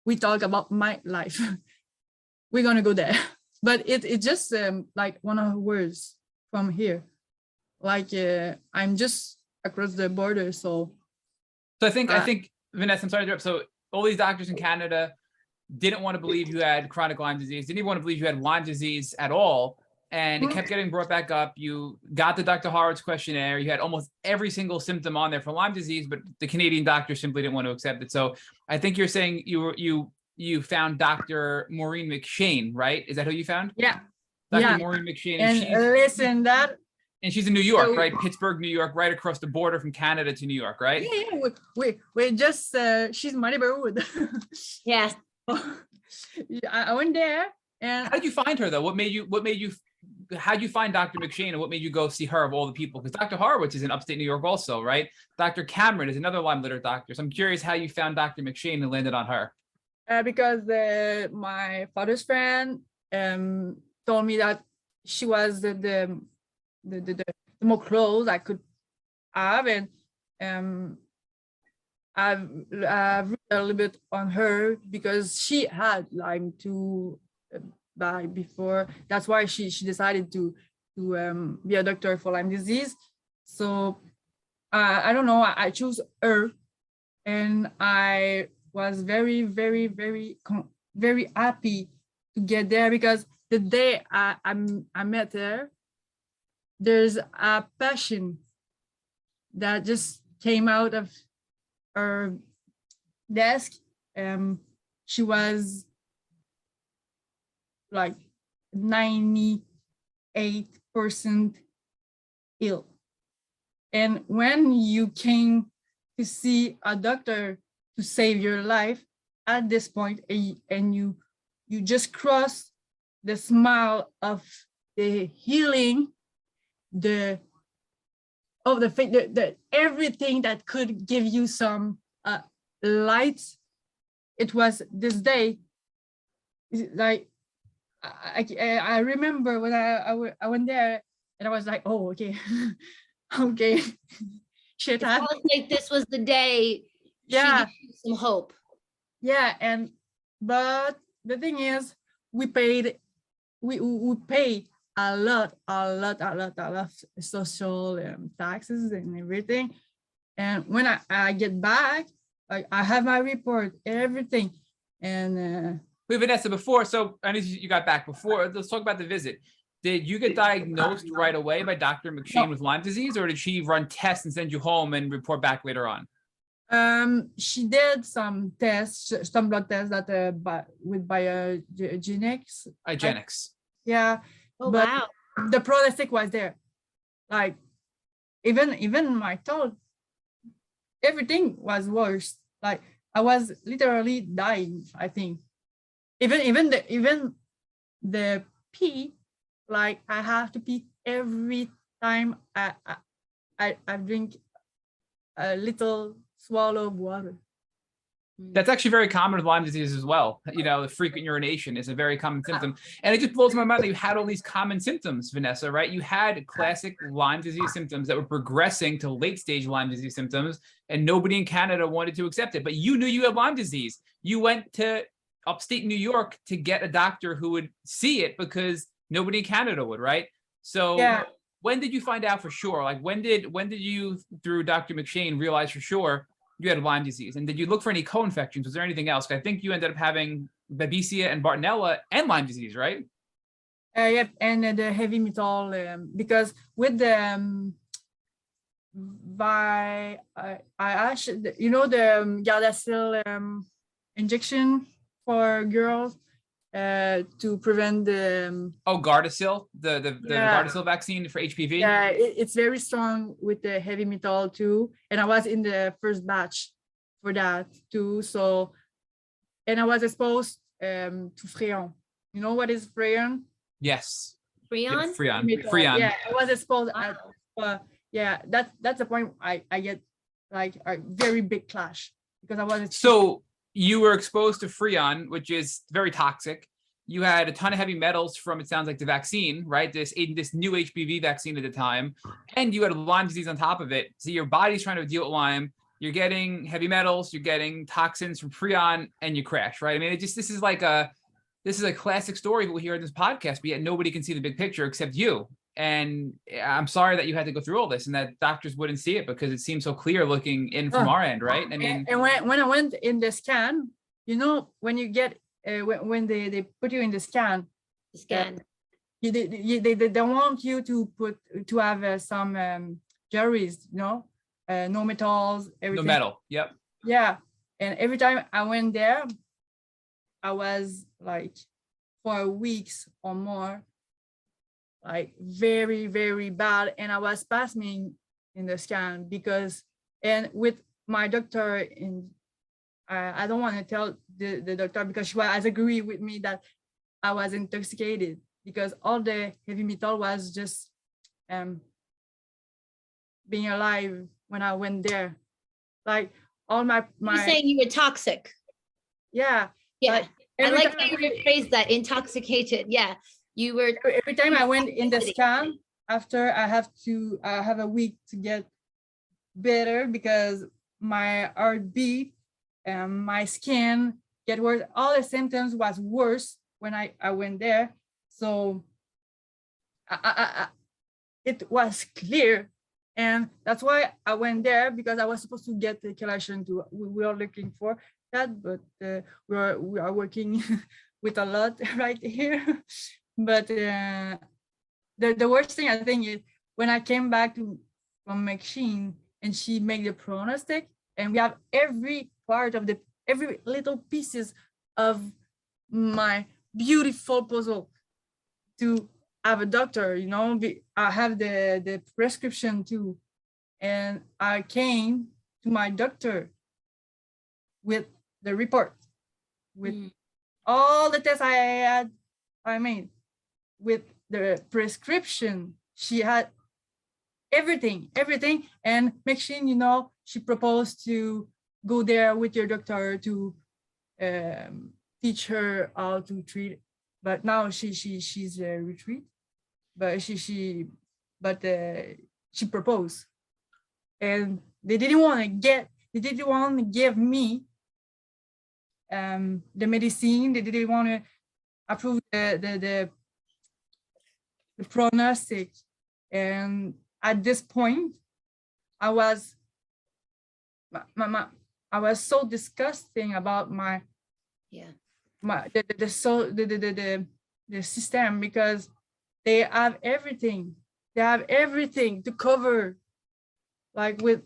we talk about my life. We're gonna go there, but it's just like 1 hours from here. Like I'm just across the border, so. So I think Vanessa, I'm sorry to interrupt. So all these doctors in Canada didn't want to believe you had chronic Lyme disease, didn't even want to believe you had Lyme disease at all. And it kept getting brought back up. You got the Dr. Harrod's questionnaire. You had almost every single symptom on there for Lyme disease, but the Canadian doctor simply didn't want to accept it. So I think you're saying you found Dr. Maureen McShane, right? Is that who you found? Yeah. Dr. Maureen McShane. And she's in New York, right? Pittsburgh, New York, right across the border from Canada to New York, right? Yeah. We just she's my neighborhood. Yes. I went there, and how did you find her though? How'd you find Dr. McShane, and what made you go see her of all the people? Because Dr. Horowitz is in upstate New York also, right? Dr. Cameron is another Lyme litter doctor. So I'm curious how you found Dr. McShane and landed on her. Because my father's friend told me that she was the more close I could have, and I've read a little bit on her because she had Lyme too died before. That's why she decided to be a doctor for Lyme disease. So I don't know, I chose her, and I was very, very, very, very happy to get there, because the day I met her, there's a passion that just came out of her desk. She was like 98% ill. And when you came to see a doctor to save your life at this point, and you just cross the smile of the healing, the everything that could give you some light. It was this day. Like I remember when I went there, and I was like, oh, okay. Okay. Shit It happened. felt like this was the day. Yeah. She gave you some hope. Yeah, but the thing is, we pay a lot of social taxes and everything. And when I get back, I have my report, everything. And Wait, Vanessa, so I know you got back before. Let's talk about the visit. Did you get diagnosed right away by Dr. McShane with Lyme disease, or did she run tests and send you home and report back later on? She did some tests, some blood tests that with biogenics. Yeah. Oh, but wow. the prognostic was there. Like even my thought, everything was worse. Like I was literally dying, I think. Even the pee, like I have to pee every time I drink a little swallow of water. That's actually very common with Lyme disease as well. You know, the frequent urination is a very common symptom. And it just blows my mind that you had all these common symptoms, Vanessa, right? You had classic Lyme disease symptoms that were progressing to late stage Lyme disease symptoms, and nobody in Canada wanted to accept it. But you knew you had Lyme disease. You went to upstate New York to get a doctor who would see it because nobody in Canada would, right? So yeah. When did you find out for sure? Like when did you, through Dr. McShane, realize for sure you had Lyme disease? And did you look for any co-infections? Was there anything else? I think you ended up having Babesia and Bartonella and Lyme disease, right? Yep, and the heavy metal, because with the I actually, you know, the Gardasil injection for girls to prevent the Gardasil, the Gardasil vaccine for HPV. Yeah, it's very strong with the heavy metal too, and I was in the first batch for that too. So, and I was exposed to Freon. You know what is Freon? Yes. Freon? Freon. Yeah, I was exposed at yeah, that's the point I get like a very big clash because I was So you were exposed to Freon, which is very toxic. You had a ton of heavy metals from, it sounds like, the vaccine, right? This new HPV vaccine at the time, and you had Lyme disease on top of it. So your body's trying to deal with Lyme. You're getting heavy metals, you're getting toxins from Freon, and you crash, right? I mean, this is a classic story that we hear in this podcast, but yet nobody can see the big picture except you. And I'm sorry that you had to go through all this and that doctors wouldn't see it, because it seems so clear looking in from our end, right? I mean, and when I went in the scan, you know, when you get when they put you in the scan, they want you to have some jewelries, you know, no metals, everything. no metal. Yep. Yeah, and every time I went there, I was like, for weeks or more, like very, very bad. And I was spasming in the scan because, and with my doctor I don't want to tell the doctor, because she was agree with me that I was intoxicated, because all the heavy metal was just being alive when I went there. Like all my You're saying you were toxic. Yeah. Yeah. I like how time you rephrased that, intoxicated. Yeah. You were. every time I went in the scan, after I have a week to get better, because my heartbeat, my skin get worse. All the symptoms was worse when I went there. So it was clear. And that's why I went there, because I was supposed to get the chelation too. We are looking for that, but we are working with a lot right here. But the worst thing, I think, is when I came back from machine and she made the prognostic, and we have every part of every little pieces of my beautiful puzzle to have a doctor, you know. I have the prescription too, and I came to my doctor with the report, with all the tests I made, with the prescription. She had everything, and machine, you know, she proposed to go there with your doctor to teach her how to treat. But now she's retreat, but she proposed, and they didn't want to give me the medicine. They didn't want to approve the prognostic. And at this point, I was so disgusting about the system, because they have everything. They have everything to cover, like with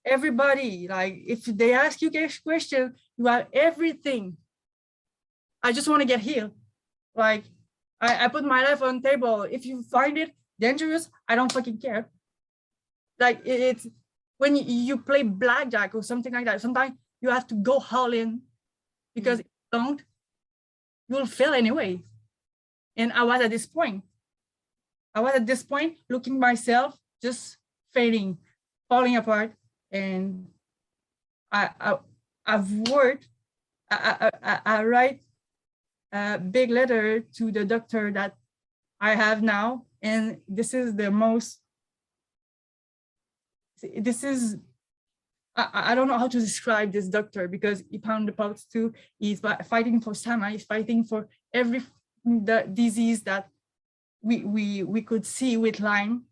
everybody. Like if they ask you a question, you have everything. I just want to get healed. Like I put my life on the table. If you find it dangerous, I don't fucking care. Like it's when you play blackjack or something like that, sometimes you have to go all in, because if you don't, you'll fail anyway. And I was at this point. Looking myself, just fading, falling apart. And I've worked. I write a big letter to the doctor that I have now, and this is the most. I don't know how to describe this doctor, because he pound the pots too. He's fighting for SAMA. He's fighting for every disease that we could see with Lyme.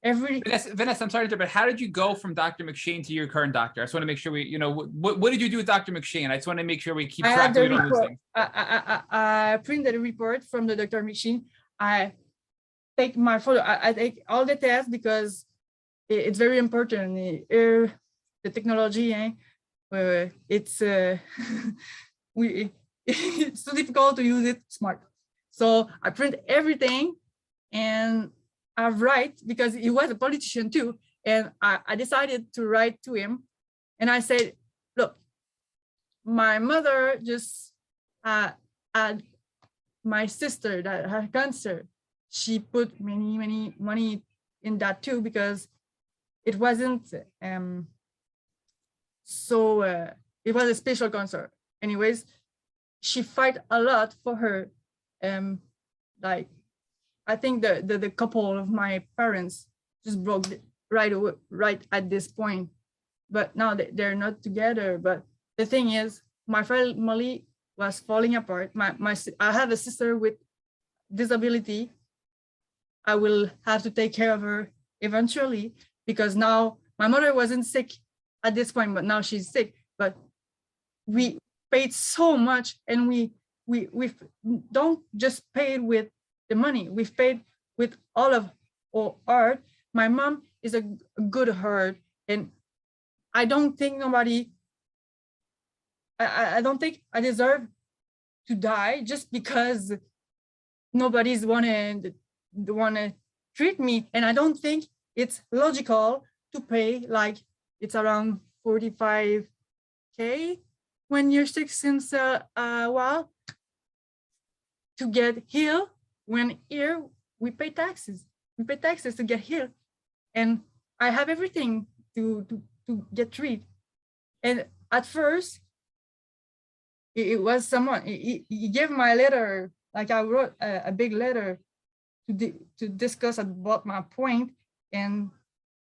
Vanessa, I'm sorry to interrupt, but how did you go from Dr. McShane to your current doctor? I just want to make sure what did you do with Dr. McShane? I just want to make sure we keep track of everything. I printed the report from the Dr. McShane. I take my photo. I take all the tests, because it's very important. The technology, it's it's so difficult to use it smart. So I print everything, and I write, because he was a politician too, and I decided to write to him, and I said, look, my mother just had my sister that had cancer. She put many money in that too, because it wasn't it was a special cancer. Anyways, she fight a lot for her. Like I think the couple of my parents just broke right away, right at this point. But now they're not together. But the thing is, my family was falling apart. I have a sister with disability. I will have to take care of her eventually, because now my mother wasn't sick at this point, but now she's sick. But we paid so much, and we don't just pay with the money. We've paid with all of our art. My mom is a good heart, and I don't think I don't think I deserve to die just because nobody's wanna treat me. And I don't think it's logical to pay, like, it's around 45K when you're sick since a while to get healed, when here we pay taxes. We pay taxes to get healed. And I have everything to get treated. And at first, it was someone, he gave my letter, like I wrote a big letter to discuss about my point and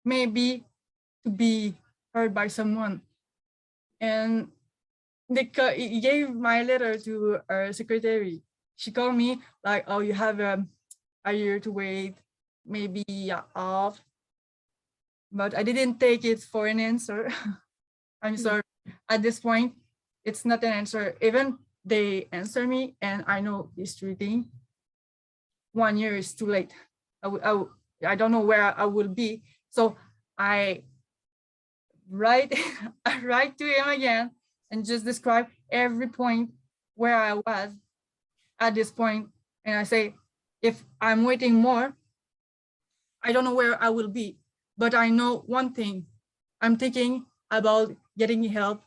maybe to be heard by someone. And he gave my letter to our secretary. She called me like, oh, you have a year to wait, maybe off. But I didn't take it for an answer. I'm sorry. At this point, it's not an answer. Even they answer me and I know it's treating, 1 year is too late. I don't know where I will be. So I write to him again and just describe every point where I was at this point. And I say, if I'm waiting more, I don't know where I will be. But I know one thing, I'm thinking about getting help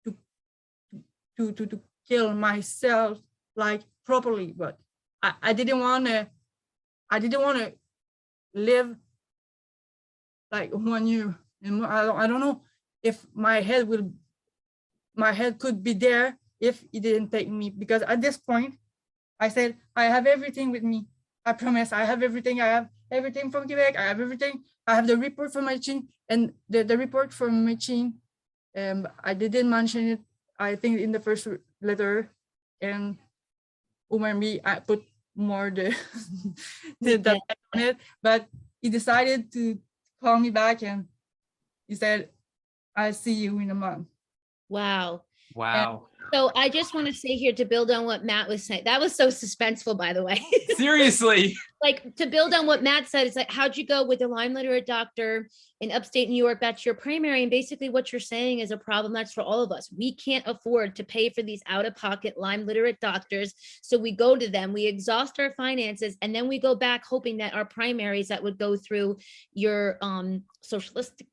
to kill myself like properly. But I didn't want to live like 1 year. And I don't know if my head could be there if it didn't take me, because at this point I said, I have everything with me. I promise I have everything. I have everything from Quebec. I have everything. I have the report from my chin, and the report from my chin. I didn't mention it, I think, in the first letter, and me, I put more the on it, but he decided to call me back and he said, I'll see you in a month. Wow. Wow. So I just want to say here, to build on what Matt was saying, that was so suspenseful, by the way. Seriously. Like, to build on what Matt said, it's like, how'd you go with a Lyme literate doctor in upstate New York? That's your primary. And basically what you're saying is a problem that's for all of us. We can't afford to pay for these out-of-pocket Lyme literate doctors. So we go to them, we exhaust our finances, and then we go back hoping that our primaries that would go through your socialistic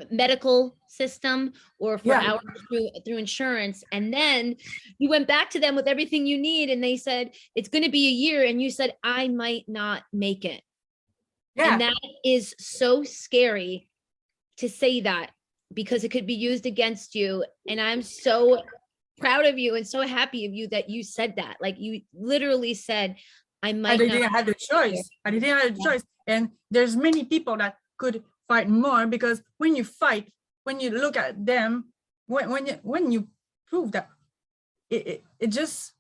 medical system or for hours through insurance. And then you went back to them with everything you need, and they said it's going to be a year, and you said, I might not make it. And that is so scary to say that, because it could be used against you. And I'm so proud of you and so happy of you that you said that. Like, you literally said, I might not. didn't have the choice. I didn't have the choice. And there's many people that could fight more, because when you fight, when you look at them, when you prove that, it just,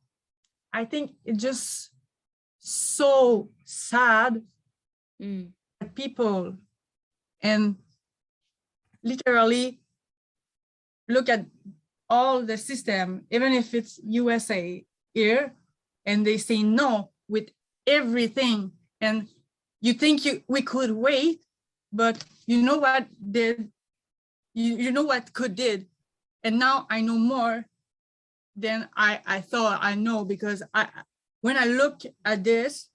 I think it just so sad that people, and literally look at all the system, even if it's USA here, and they say no with everything, and you think we could wait. But you know what did, you know what could did. And now I know more than I thought I know, because when I look at this,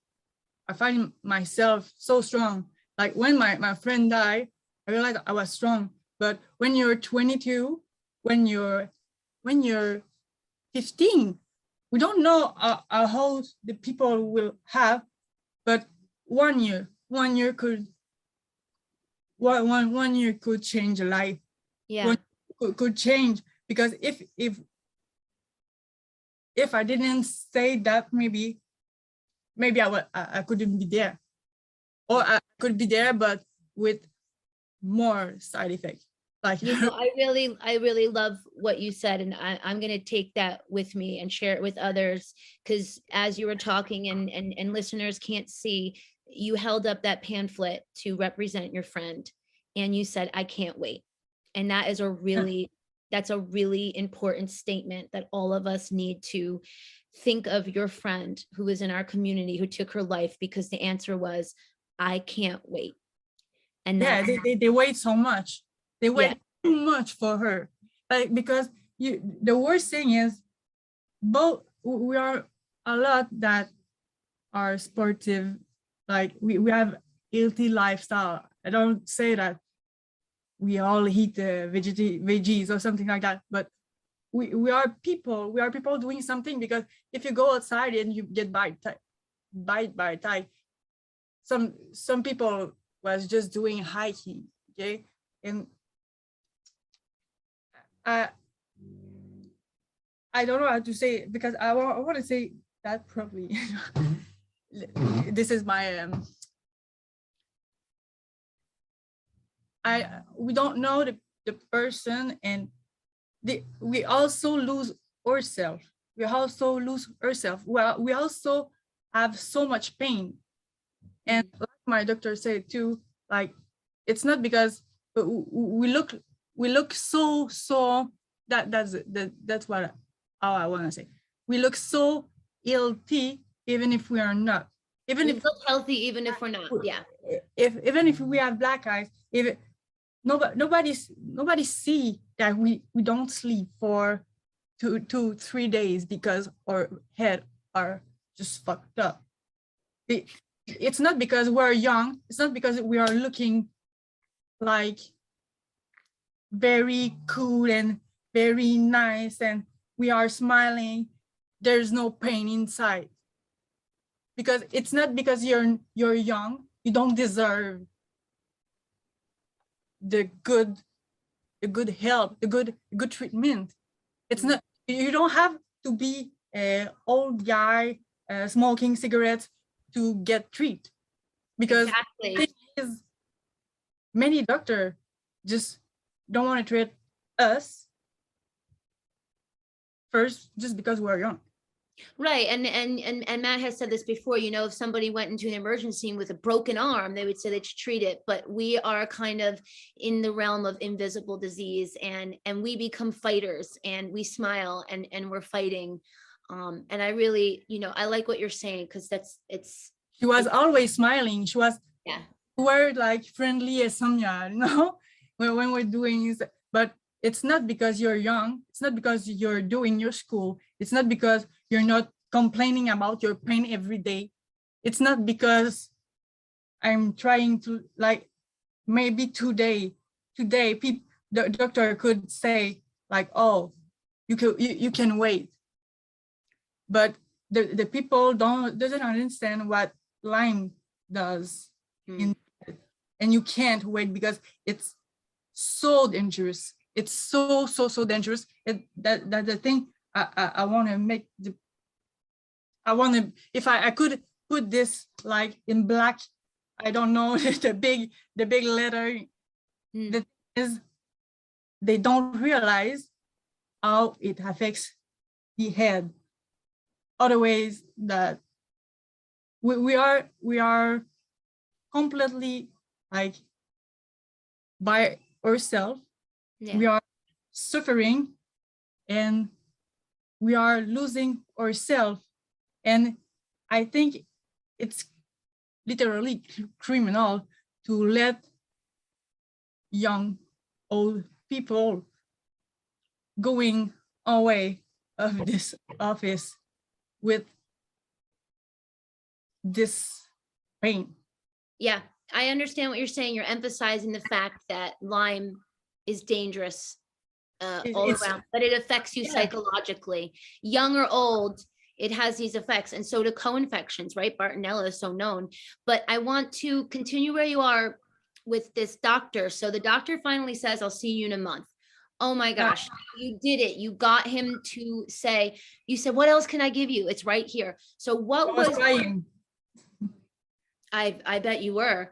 I find myself so strong. Like when my friend died, I realized I was strong. But when you're 22, when you're 15, we don't know how old the people will have, but 1 year could, one year could change a life. Yeah. Could change, because if if I didn't say that, maybe I couldn't be there, or I could be there, but with more side effects. Like, You know, I really love what you said, and I'm going to take that with me and share it with others, because as you were talking and listeners can't see, you held up that pamphlet to represent your friend, and you said, I can't wait. And that is that's a really important statement that all of us need to think of your friend who was in our community who took her life, because the answer was, I can't wait. And yeah, that, they wait so much. They yeah, wait too much for her. Like, because the worst thing is, both we are a lot that are sportive, like we have healthy lifestyle. I don't say that we all eat veggies or something like that, but we are people doing something, because if you go outside and you get bite by tight, some people was just doing hiking, okay? And I don't know how to say it, because I want to say that properly. This is my we don't know the person, and we also lose ourselves. Well, we also have so much pain. And like my doctor said too, like, it's not because we look so that's what how I want to say. We look so healthy, even if we are not. Even we if look healthy, even if we're not. Yeah. even if we have black eyes, if nobody see that we don't sleep for 2-3 days because our head are just fucked up. It's not because we're young. It's not because we are looking like very cool and very nice and we are smiling. There's no pain inside. Because it's not because you're young, you don't deserve the good help, the good treatment. It's not, you don't have to be an old guy smoking cigarettes to get treated. Because Exactly. many doctors just don't want to treat us first just because we're young. Right. And Matt has said this before, you know, if somebody went into an emergency with a broken arm, they would say they should treat it. But we are kind of in the realm of invisible disease, and we become fighters, and we smile and we're fighting. And I really, you know, I like what you're saying, because She was always smiling. She was, yeah, we're like friendly as Samya, you know, when we're doing this. But it's not because you're young. It's not because you're doing your school. It's not because you're not complaining about your pain every day. It's not because I'm trying to, like, maybe today the doctor could say like, oh, you can wait. But the people doesn't understand what Lyme does. And you can't wait because it's so dangerous. It's so dangerous. That the thing I want to make if I could put this like in black, I don't know, the big letter. The thing is, they don't realize how it affects the head. Other ways that we are completely like by ourselves. yeah. We are suffering and we are losing ourselves. And I think it's literally criminal to let young, old people going away of this office with this pain. Yeah, I understand what you're saying. You're emphasizing the fact that Lyme is dangerous all around, but it affects you psychologically. Young or old, it has these effects. And so do co-infections, right? Bartonella is so known. But I want to continue where you are with this doctor. So the doctor finally says, I'll see you in a month. Oh my gosh, you did it. You got him to say, you said, what else can I give you? It's right here. So I what was was, crying. I bet you were.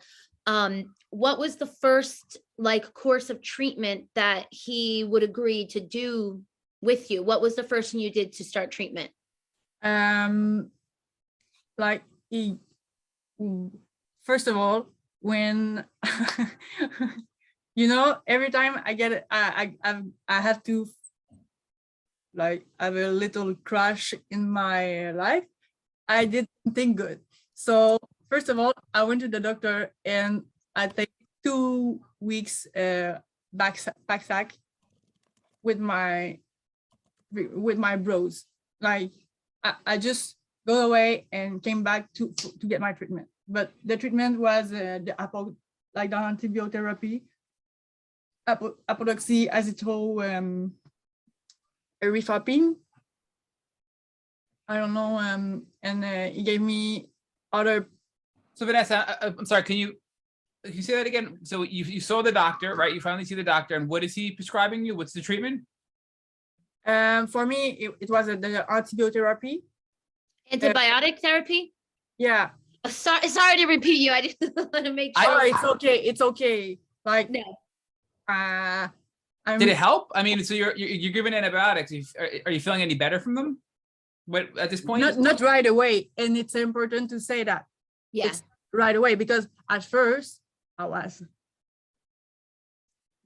What was the first like course of treatment that he would agree to do with you? What was the first thing you did to start treatment? Like first of all, when every time I get it, I have to like have a little crash in my life. I didn't think good. So first of all, I went to the doctor and I take 2 weeks backpack with my bros. Like I just go away and came back to get my treatment. But the treatment was the antibiotherapy, apodoxy, azithromycin, rifampicin. I don't know. And he gave me other. So Vanessa, I'm sorry. Can you say that again? So you saw the doctor, right? You finally see the doctor, and what is he prescribing you? What's the treatment? For me, it was the antibiotherapy. Antibiotic therapy? Yeah. Sorry to repeat you. I just want to make sure. Oh, it's okay. It's okay. Like, no. Did it help? I mean, so you're giving antibiotics. Are you feeling any better from them? What at this point? Not right away, and it's important to say that. Yeah. It's right away, because at first I was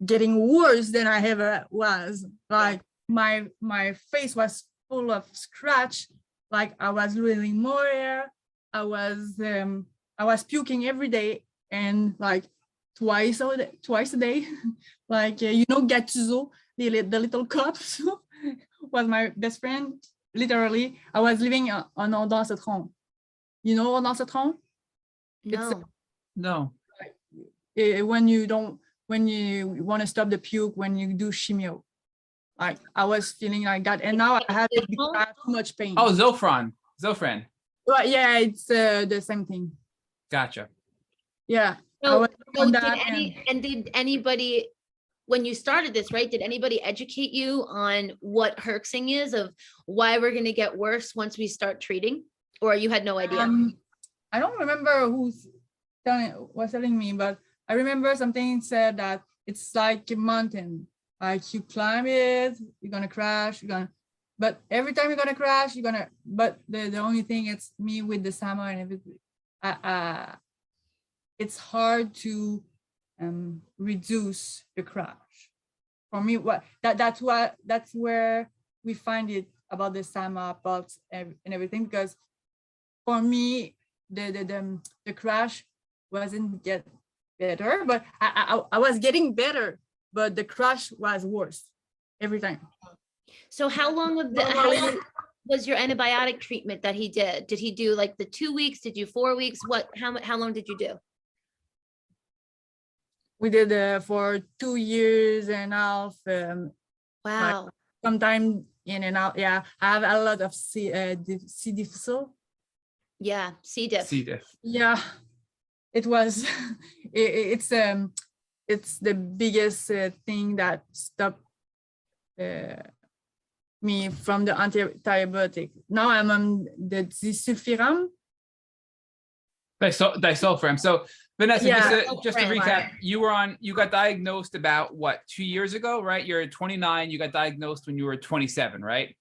getting worse than I ever was. Like my face was full of scratch. Like I was losing more hair. I was puking every day, and like twice a day. Like Gattuso, the little cups was my best friend. Literally, I was living on Audacetron. You know Audacetron? No. No. When you want to stop the puke when you do chemio. Like I was feeling like that, and now I have too much pain. Oh, Zofran. Well, yeah, it's the same thing. Gotcha. Yeah. So did anybody, when you started this, right, did anybody educate you on what herxing is, of why we're going to get worse once we start treating, or you had no idea? I don't remember who was telling me, but I remember something said that it's like a mountain. Like you climb it, you're gonna crash, but every time you're gonna crash, but the only thing, it's me with the SAMA and everything. It's hard to reduce the crash. For me, that's where we find it about the SAMA pulse and everything, because for me, the crash wasn't get better, but I was getting better, but the crash was worse every time. So how long was your antibiotic treatment that he did? Did he do like the 2 weeks? Did you 4 weeks? How long did you do? We did for 2 years and a half. Wow. Sometime in and out. Yeah, I have a lot of C. difficile. Yeah, C. diff. Yeah, it was. It's the biggest thing that stopped me from the antibiotic. Now I'm on the disulfiram. Disulfiram. So Vanessa, Yeah. just to recap, you got diagnosed about what, 2 years ago, right? You're 29. You got diagnosed when you were 27, right?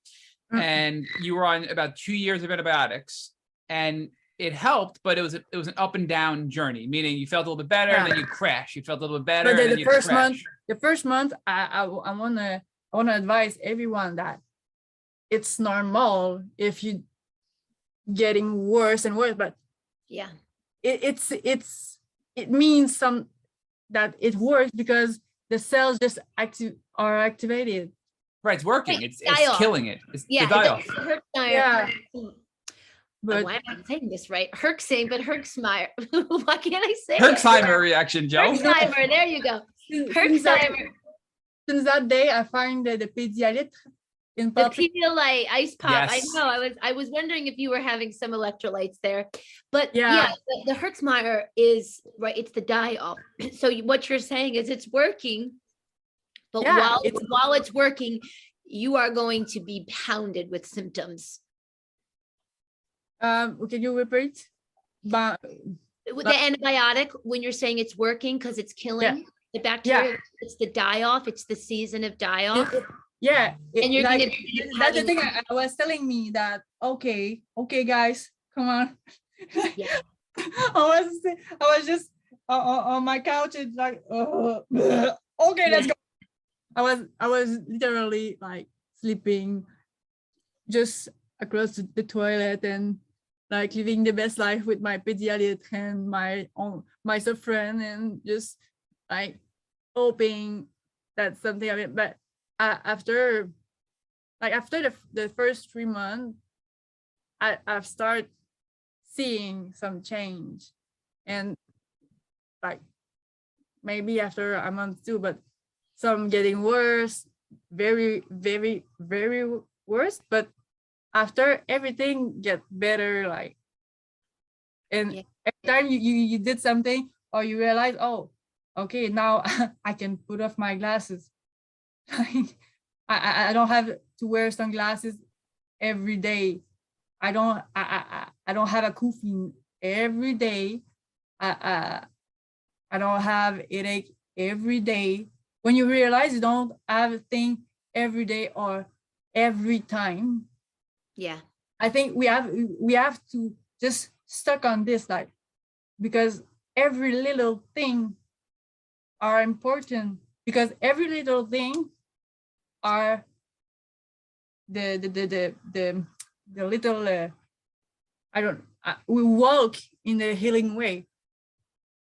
Mm. And you were on about 2 years of antibiotics, and it helped, but it was an up and down journey. Meaning you felt a little bit better, and then you crash. You felt a little bit better, But and then you crash. The first month, I wanna advise everyone that it's normal if you getting worse and worse, but yeah, it means that it works because the cells just are activated. Right, it's working. Right, It's killing it. It's the die-off. Yeah. But why am I saying this right? Herxing, but Herxmeyer. Why can't I say Herxheimer reaction, Joe? Herxheimer, there you go. Herxheimer. Since that day, I find the Pédialyte in The public. Pedialyte ice pop. Yes. I know. I was wondering if you were having some electrolytes there, but Yeah. the Herxmeyer is right. It's the die-off. So what you're saying is it's working, But Yeah, while it's working, you are going to be pounded with symptoms. can you repeat? But With the antibiotic, when you're saying it's working because it's killing the bacteria, it's the die-off, it's the season of die-off. Yeah, And you're like, gonna be that's the having- thing. I was telling me that okay, guys, come on. Yeah. I was just on my couch. It's like, okay, let's go. I was literally like sleeping just across the toilet and like living the best life with my pediatrician and my friend, and just like hoping that something of it. But after the first 3 months, I've started seeing some change, and like maybe after a month too, but some getting worse, very, very, very worse. But after everything get better, like, and every time you did something or you realize, oh, okay, now I can put off my glasses. I don't have to wear sunglasses every day. I don't have a coughing every day. I don't have headache every day. When you realize you don't have a thing every day or every time, I think we have to just stuck on this, like, because every little thing are important, because every little thing are the little we walk in the healing way.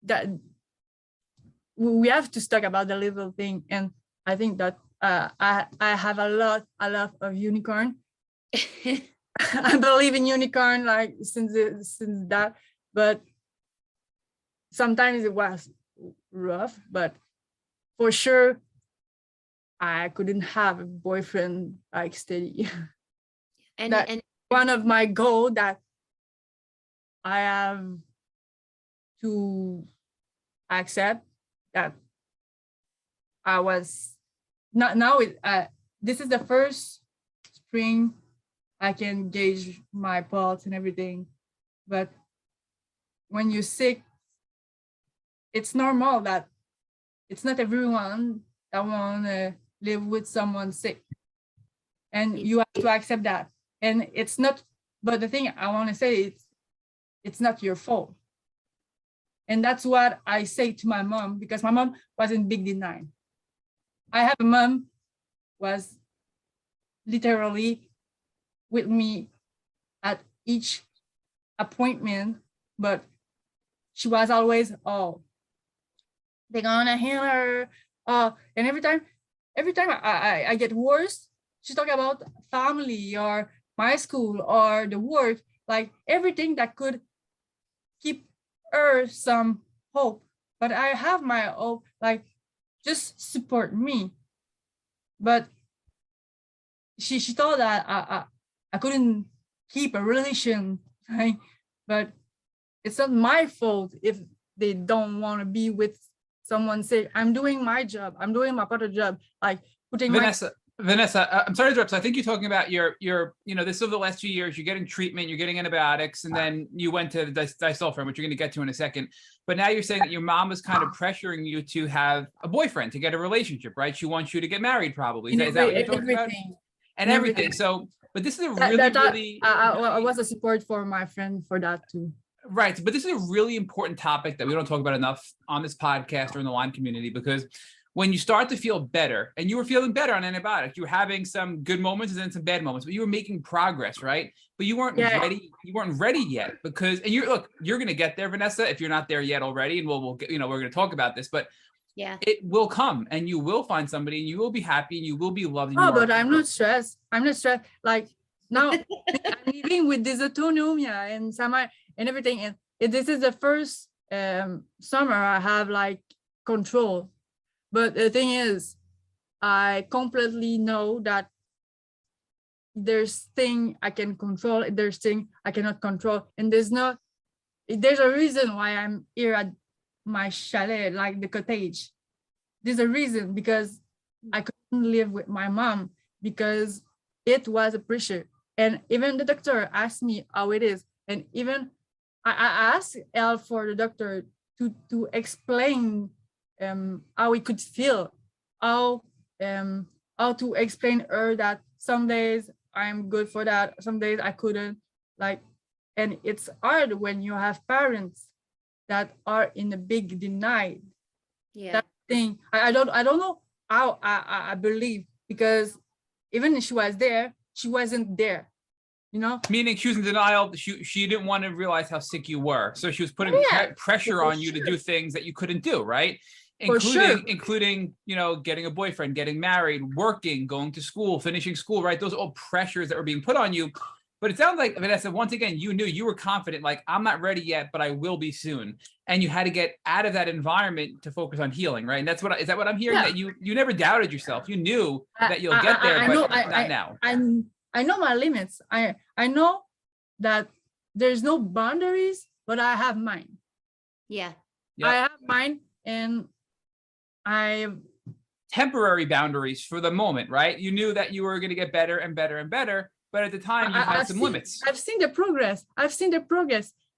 That we have to talk about the little thing, and I think that I have a lot of unicorn. I believe in unicorn, like, since that, but sometimes it was rough, but for sure I couldn't have a boyfriend like steady. And one of my goal that I have to accept that I was not now. This is the first spring I can gauge my pulse and everything, but when you're sick, it's normal that it's not everyone that want to live with someone sick, and you have to accept that. And it's not, but the thing I want to say, it's not your fault. And that's what I say to my mom, because my mom was in big denial. I have a mom was literally with me at each appointment, but she was always, oh, they're gonna heal her. And every time I get worse, she talk about family or my school or the work, like everything that could keep her some hope. But I have my hope, like, just support me. But she thought that I couldn't keep a relation, right? But it's not my fault if they don't want to be with someone sick. I'm doing my job. I'm doing my part of the job, like putting Vanessa, I'm sorry to interrupt. So I think you're talking about your, this over the last few years, you're getting treatment, you're getting antibiotics, and then you went to the disulfiram, which you're going to get to in a second. But now you're saying that your mom was kind of pressuring you to have a boyfriend, to get a relationship, right? She wants you to get married, probably. Is that what you're talking about? And everything. So, but this is a really, I was a support for my friend for that too. Right. But this is a really important topic that we don't talk about enough on this podcast or in the Lyme community, because when you start to feel better, and you were feeling better on antibiotics, you were having some good moments and then some bad moments, but you were making progress, right? But you weren't ready. You weren't ready yet, because, and you're going to get there, Vanessa, if you're not there yet already. And we'll get, we're going to talk about this, but it will come, and you will find somebody, and you will be happy, and you will be loved. But I'm not stressed. Like now I'm living with dysautonomia and summer and everything. And this is the first summer I have like control. But the thing is, I completely know that there's thing I can control, there's thing I cannot control. And there's a reason why I'm here at my chalet, like the cottage. There's a reason, because I couldn't live with my mom because it was a pressure. And even the doctor asked me how it is. And even I asked Elle for the doctor to explain how it could feel, how to explain her that some days I'm good for that, some days I couldn't. Like, and it's hard when you have parents that are in a big denial. Yeah. That thing, I don't know how I believe, because even if she was there, she wasn't there, you know? Meaning she was in denial. She didn't want to realize how sick you were. So she was putting Yeah, pressure for on you to sure. do things that you couldn't do, right? For sure. Including, you know, getting a boyfriend, getting married, working, going to school, finishing school, right? Those are all pressures that were being put on you. But it sounds like, Vanessa, once again, you knew, you were confident, like, I'm not ready yet, but I will be soon. And you had to get out of that environment to focus on healing, right? And that's what, is that what I'm hearing? Yeah. That you never doubted yourself. You knew that you'll get there, I but know, not now. I know my limits. I know that there's no boundaries, but I have mine. Yeah. Yep. I have mine, and I temporary boundaries for the moment, right? You knew that you were going to get better and better and better, but at the time you had some limits. I've seen the progress.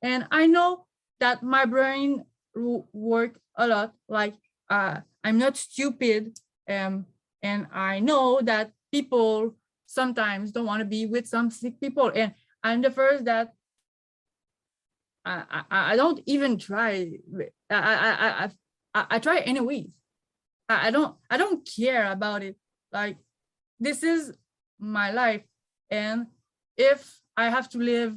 And I know that my brain work a lot. Like, I'm not stupid, and I know that people sometimes don't want to be with some sick people, and I'm the first that I don't even try. I try anyways. I don't care about it. Like, this is my life, and if I have to live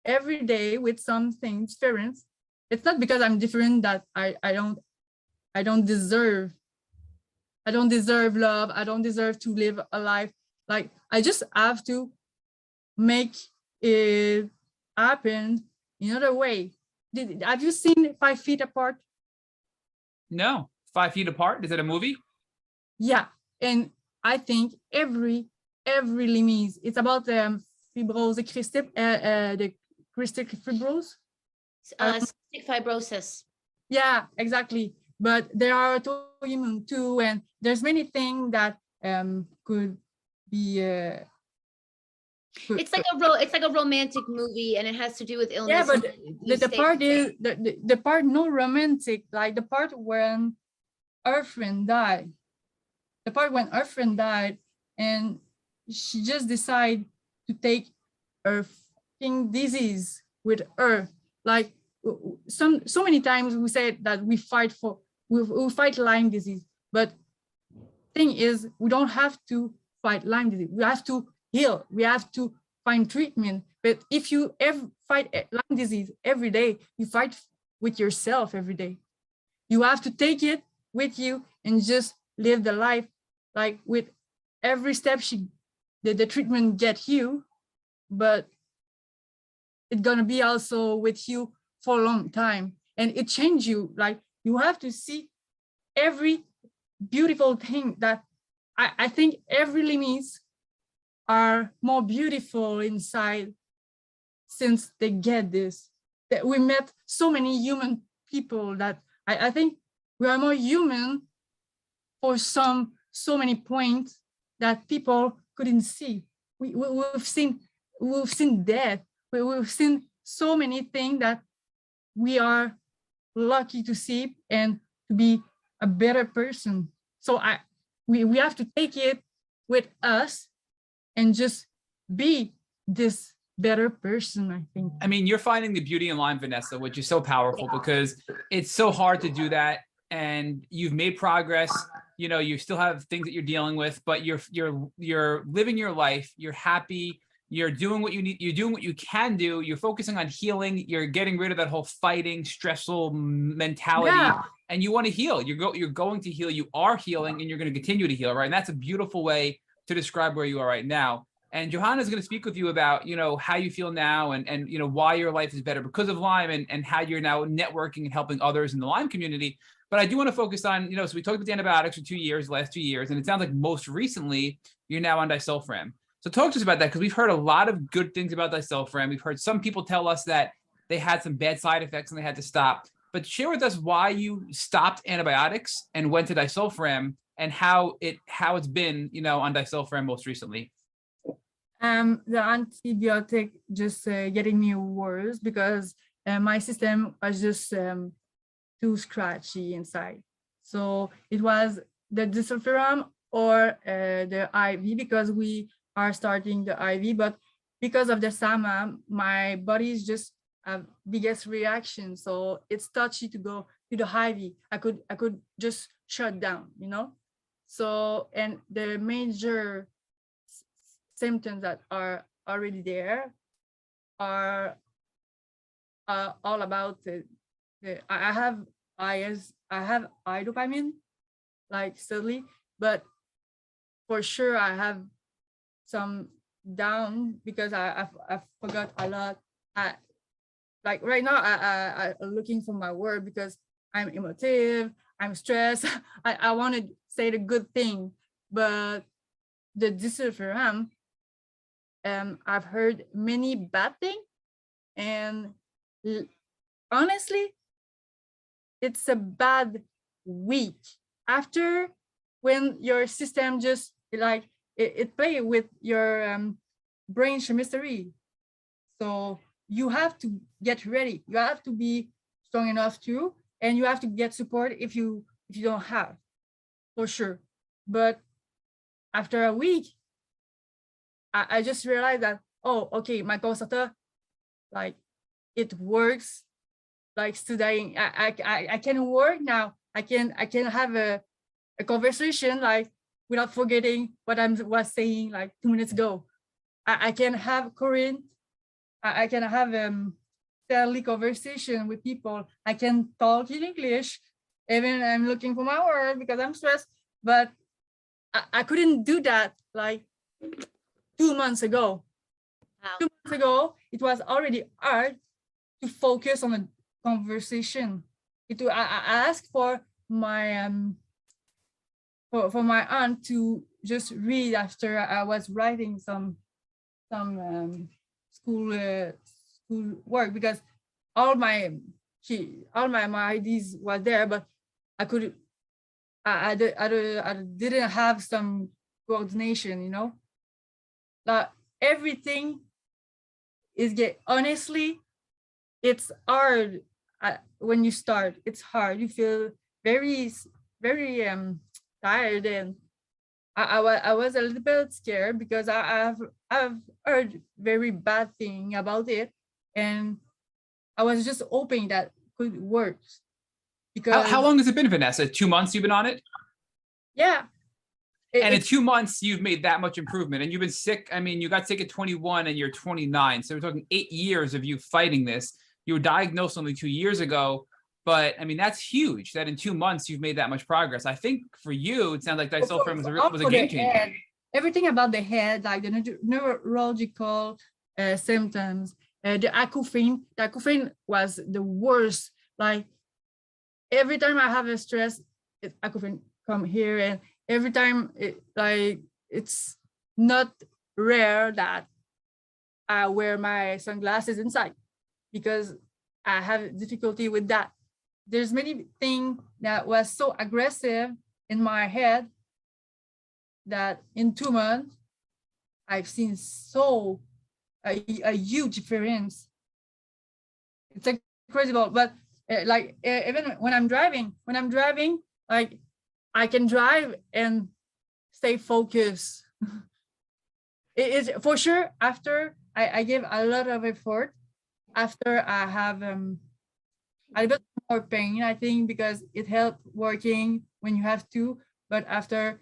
every day with something different, it's not because I'm different that I don't deserve love. I don't deserve to live a life. Like, I just have to make it happen in another way. Have you seen 5 Feet Apart? No. 5 Feet Apart? Is it a movie? Yeah, and I think every limit, it's about fibrose, the cystic fibrose. Cystic fibrosis. Yeah, exactly. But there are autoimmune too, and there's many things that could be. It's like a romantic movie, and it has to do with illness. Yeah, but the part is the part no romantic, like the part when her friend died. The part when her friend died, and she just decided to take her fucking disease with her. Like, so many times we said that we fight Lyme disease, but thing is, we don't have to fight Lyme disease. We have to heal. We have to find treatment. But if you ever fight Lyme disease every day, you fight with yourself every day. You have to take it with you and just live the life. Like, with every step the treatment get you, but it's gonna be also with you for a long time, and it change you. Like, you have to see every beautiful thing that I think every limits are more beautiful inside since they get this. That we met so many human people that I think we are more human for so many points that people couldn't see. We've seen death. We've seen so many things that we are lucky to see and to be a better person. So we have to take it with us and just be this better person, I think. I mean, you're finding the beauty in Lyme, Vanessa, which is so powerful because it's so hard to do that. And you've made progress. You know, you still have things that you're dealing with, but you're living your life. You're happy. You're doing what you need. You're doing what you can do. You're focusing on healing. You're getting rid of that whole fighting, stressful mentality, and you want to heal. You're going to heal. You are healing, and you're going to continue to heal, right? And that's a beautiful way to describe where you are right now. And Johanna is going to speak with you about, you know, how you feel now and you know, why your life is better because of Lyme and how you're now networking and helping others in the Lyme community. But I do want to focus on, you know, so we talked about the antibiotics for last 2 years, and it sounds like most recently you're now on disulfiram. So talk to us about that, because we've heard a lot of good things about disulfiram. We've heard some people tell us that they had some bad side effects and they had to stop. But share with us why you stopped antibiotics and went to disulfiram, and how it's been, on disulfiram most recently. The antibiotic just getting me worse because my system was just too scratchy inside. So it was the disulfiram or the IV, because we are starting the IV, but because of the SAMA, my body is just biggest reaction. So it's touchy to go to the IV. I could just shut down, So, and the major symptoms that are already there are all about I have eye dopamine, like steadily, but for sure I have some down because I forgot a lot. Like right now I'm looking for my word because I'm emotive, I'm stressed. I want to say the good thing, but the disulfiram, I've heard many bad things, and honestly, it's a bad week after, when your system just like it play with your brain chemistry. So you have to get ready. You have to be strong enough too, and you have to get support if you don't have, for sure. But after a week, I just realized that, oh, okay, my consulta, like, it works. Like today, I can work now. I can have a conversation like without forgetting what I was saying like 2 minutes ago. I can have Korean. I can have daily conversation with people. I can talk in English, even I'm looking for my word because I'm stressed. But I couldn't do that like 2 months ago. Wow. 2 months ago, it was already hard to focus on a conversation. I asked for my for my aunt to just read after I was writing some school work, because all my ideas were there, but I didn't have some coordination, Like everything is honestly, it's hard when you start. It's hard. You feel very tired, and I was a little bit scared because I've heard very bad thing about it, and I was just hoping that could work. Because How long has it been, Vanessa? 2 months you've been on it? Yeah. And in 2 months, you've made that much improvement, and you've been sick. I mean, you got sick at 21 and you're 29. So we're talking 8 years of you fighting this. You were diagnosed only 2 years ago, but I mean, that's huge that in 2 months you've made that much progress. I think for you, it sounds like disulfiram was a game changer. Everything about the head, like the neurological symptoms, the acouphene was the worst. Like every time I have a stress, acouphene come here, and every time it's not rare that I wear my sunglasses inside because I have difficulty with that. There's many things that was so aggressive in my head that in 2 months, I've seen a huge difference. It's incredible, but even when I'm driving, like I can drive and stay focused. It is for sure after I give a lot of effort, after I have a bit more pain, I think, because it helped working when you have to, but after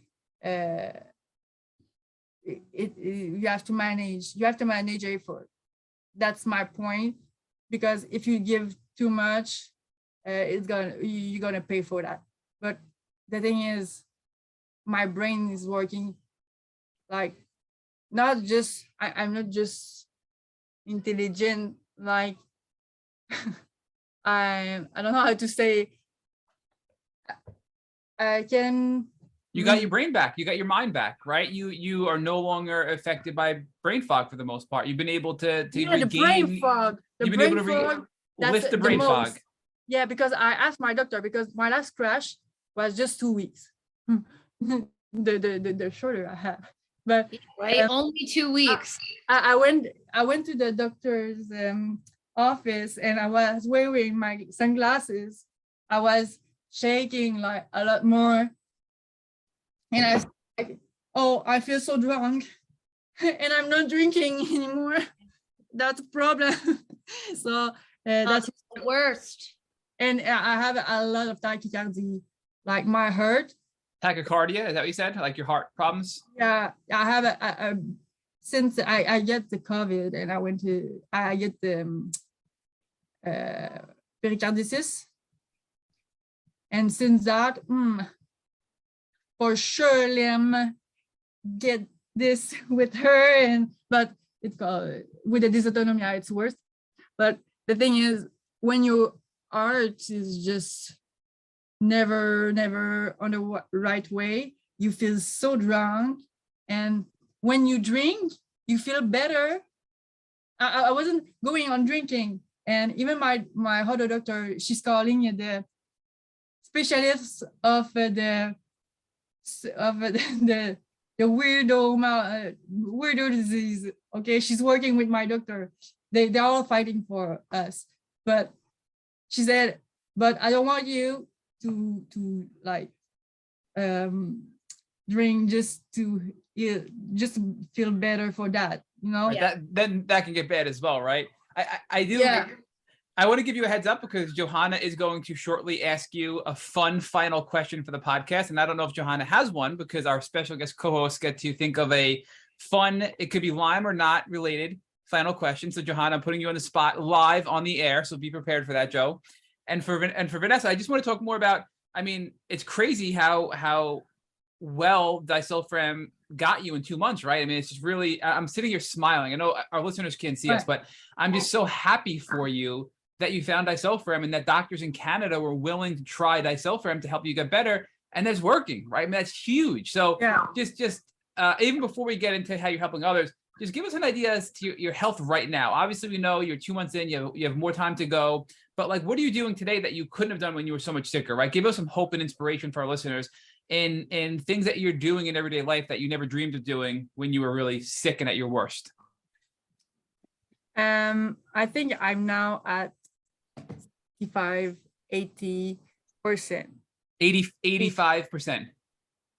you have to manage effort. That's my point, because if you give too much, you're gonna pay for that. But the thing is, my brain is working like not just I'm not just intelligent, like I don't know how to say. I can. You got your brain back. You got your mind back, right? You are no longer affected by brain fog for the most part. You've been able to regain. The brain fog. You've been able to lift the brain fog. Yeah, because I asked my doctor, because my last crash was just 2 weeks. the shorter I have. But Right? Only 2 weeks. I went to the doctor's office, and I was wearing my sunglasses. I was shaking like a lot more, and I was like, "Oh, I feel so drunk, and I'm not drinking anymore. That's a problem." So that's the worst. And I have a lot of tachycardia, like my heart. Tachycardia, is that what you said? Like your heart problems? Yeah, I have since I get the COVID, and I get the pericarditis, and since that, for sure, Liam get this with her, but it's called with the dysautonomia, it's worse. But the thing is, when your heart is just never on the right way, you feel so drunk, and when you drink, you feel better. I wasn't going on drinking, and even my other doctor, she's calling the specialist of the weirdo disease. Okay, she's working with my doctor. They're all fighting for us, but she said, but I don't want you to like drink just to feel better for that, you know. Right, then that can get bad as well, right? I do. Yeah. I want to give you a heads up because Johanna is going to shortly ask you a fun final question for the podcast. And I don't know if Johanna has one, because our special guest co-hosts get to think of a fun, it could be Lyme or not related final question. So Johanna, I'm putting you on the spot live on the air. So be prepared for that, Joe. And for Vanessa, I just want to talk more about, I mean, it's crazy how well disulfiram got you in 2 months, right? I mean, it's just really, I'm sitting here smiling. I know our listeners can't see us, but I'm just so happy for you that you found disulfiram and that doctors in Canada were willing to try disulfiram to help you get better, and it's working, right? I mean, that's huge. So just even before we get into how you're helping others, just give us an idea as to your health right now. Obviously, we know you're 2 months in, you have more time to go, but like, what are you doing today that you couldn't have done when you were so much sicker, right? Give us some hope and inspiration for our listeners in things that you're doing in everyday life that you never dreamed of doing when you were really sick and at your worst. I think I'm now at 85-80%. 85%.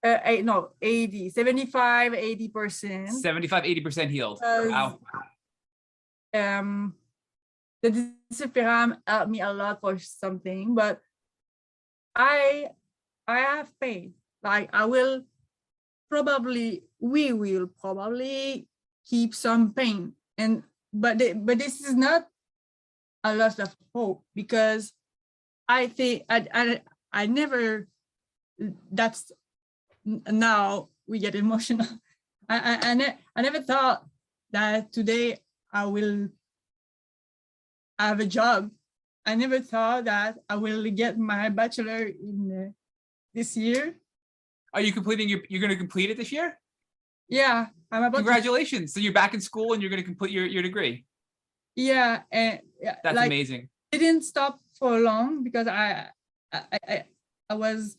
80, 75, 80%. 75-80% healed. Wow. The disulfiram helped me a lot for something, but I have pain. Like we will probably keep some pain, but this is not a loss of hope, because I think I never, that's, now we get emotional. I never thought that today I will have a job. I never thought that I will get my bachelor in this year. Are you completing you're going to complete it this year? Yeah, I'm about. Congratulations. So you're back in school and you're going to complete your degree. Yeah, and that's like, amazing. It didn't stop for long because I was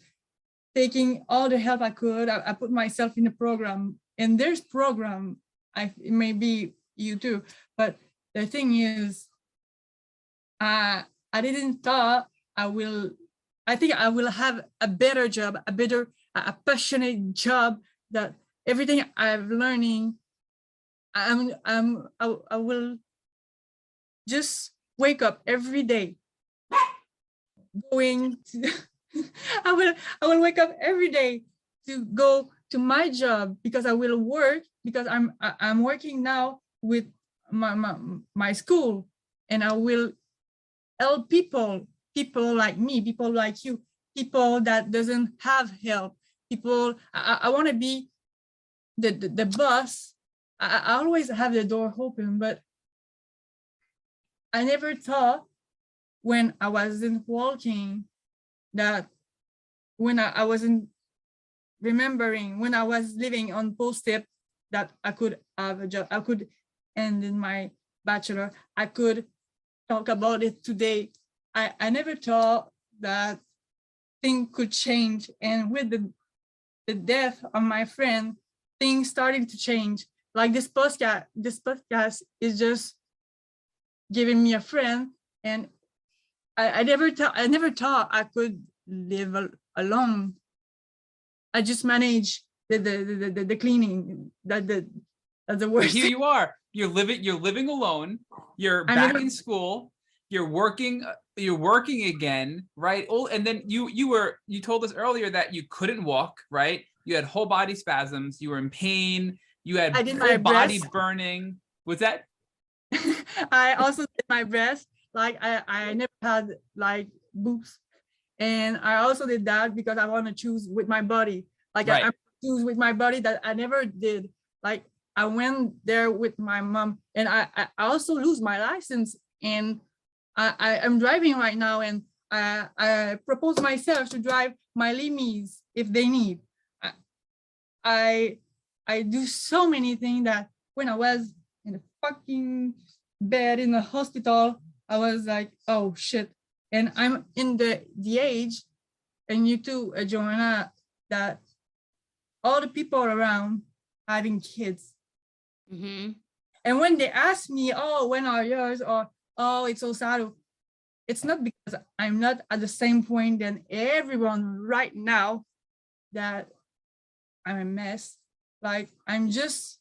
taking all the help I could. I put myself in a program, and there's program, maybe you too, but the thing is, I didn't thought I think I will have a better job, a passionate job, that everything I'm learning, I will just wake up every day going to, I will wake up every day to go to my job, because I will work, because I'm working now with my school, and I will help people like me, people like you, people that doesn't have help, people. I want to be the boss. I always have the door open, but I never thought when I wasn't walking, that when I wasn't remembering, when I was living on post-it, that I could have a job, I could end in my bachelor, I could talk about it today. I never thought that thing could change. And with the the death of my friend, things starting to change. Like this podcast is just giving me a friend, and I never thought I could live alone. I just manage the cleaning. That's the But worst. here you are. You're living alone. You're back in school. You're working again, right? Oh, and then you told us earlier that you couldn't walk, right? You had whole body spasms. You were in pain. You had full body burning. Was that? I also did my breast. Like I never had like boobs, and I also did that because I want to choose with my body. Like Right. I choose with my body that I never did. Like I went there with my mom, and I also lose my license, and I am driving right now, and I propose myself to drive my limies if they need. I do so many things that when I was in the fucking bed in the hospital, I was like, oh shit. And I'm in the age, and you too, Joanna, that all the people around having kids. Mm-hmm. And when they ask me, oh, when are yours? Or, oh, it's so sad. It's not because I'm not at the same point than everyone right now that I'm a mess. Like I'm just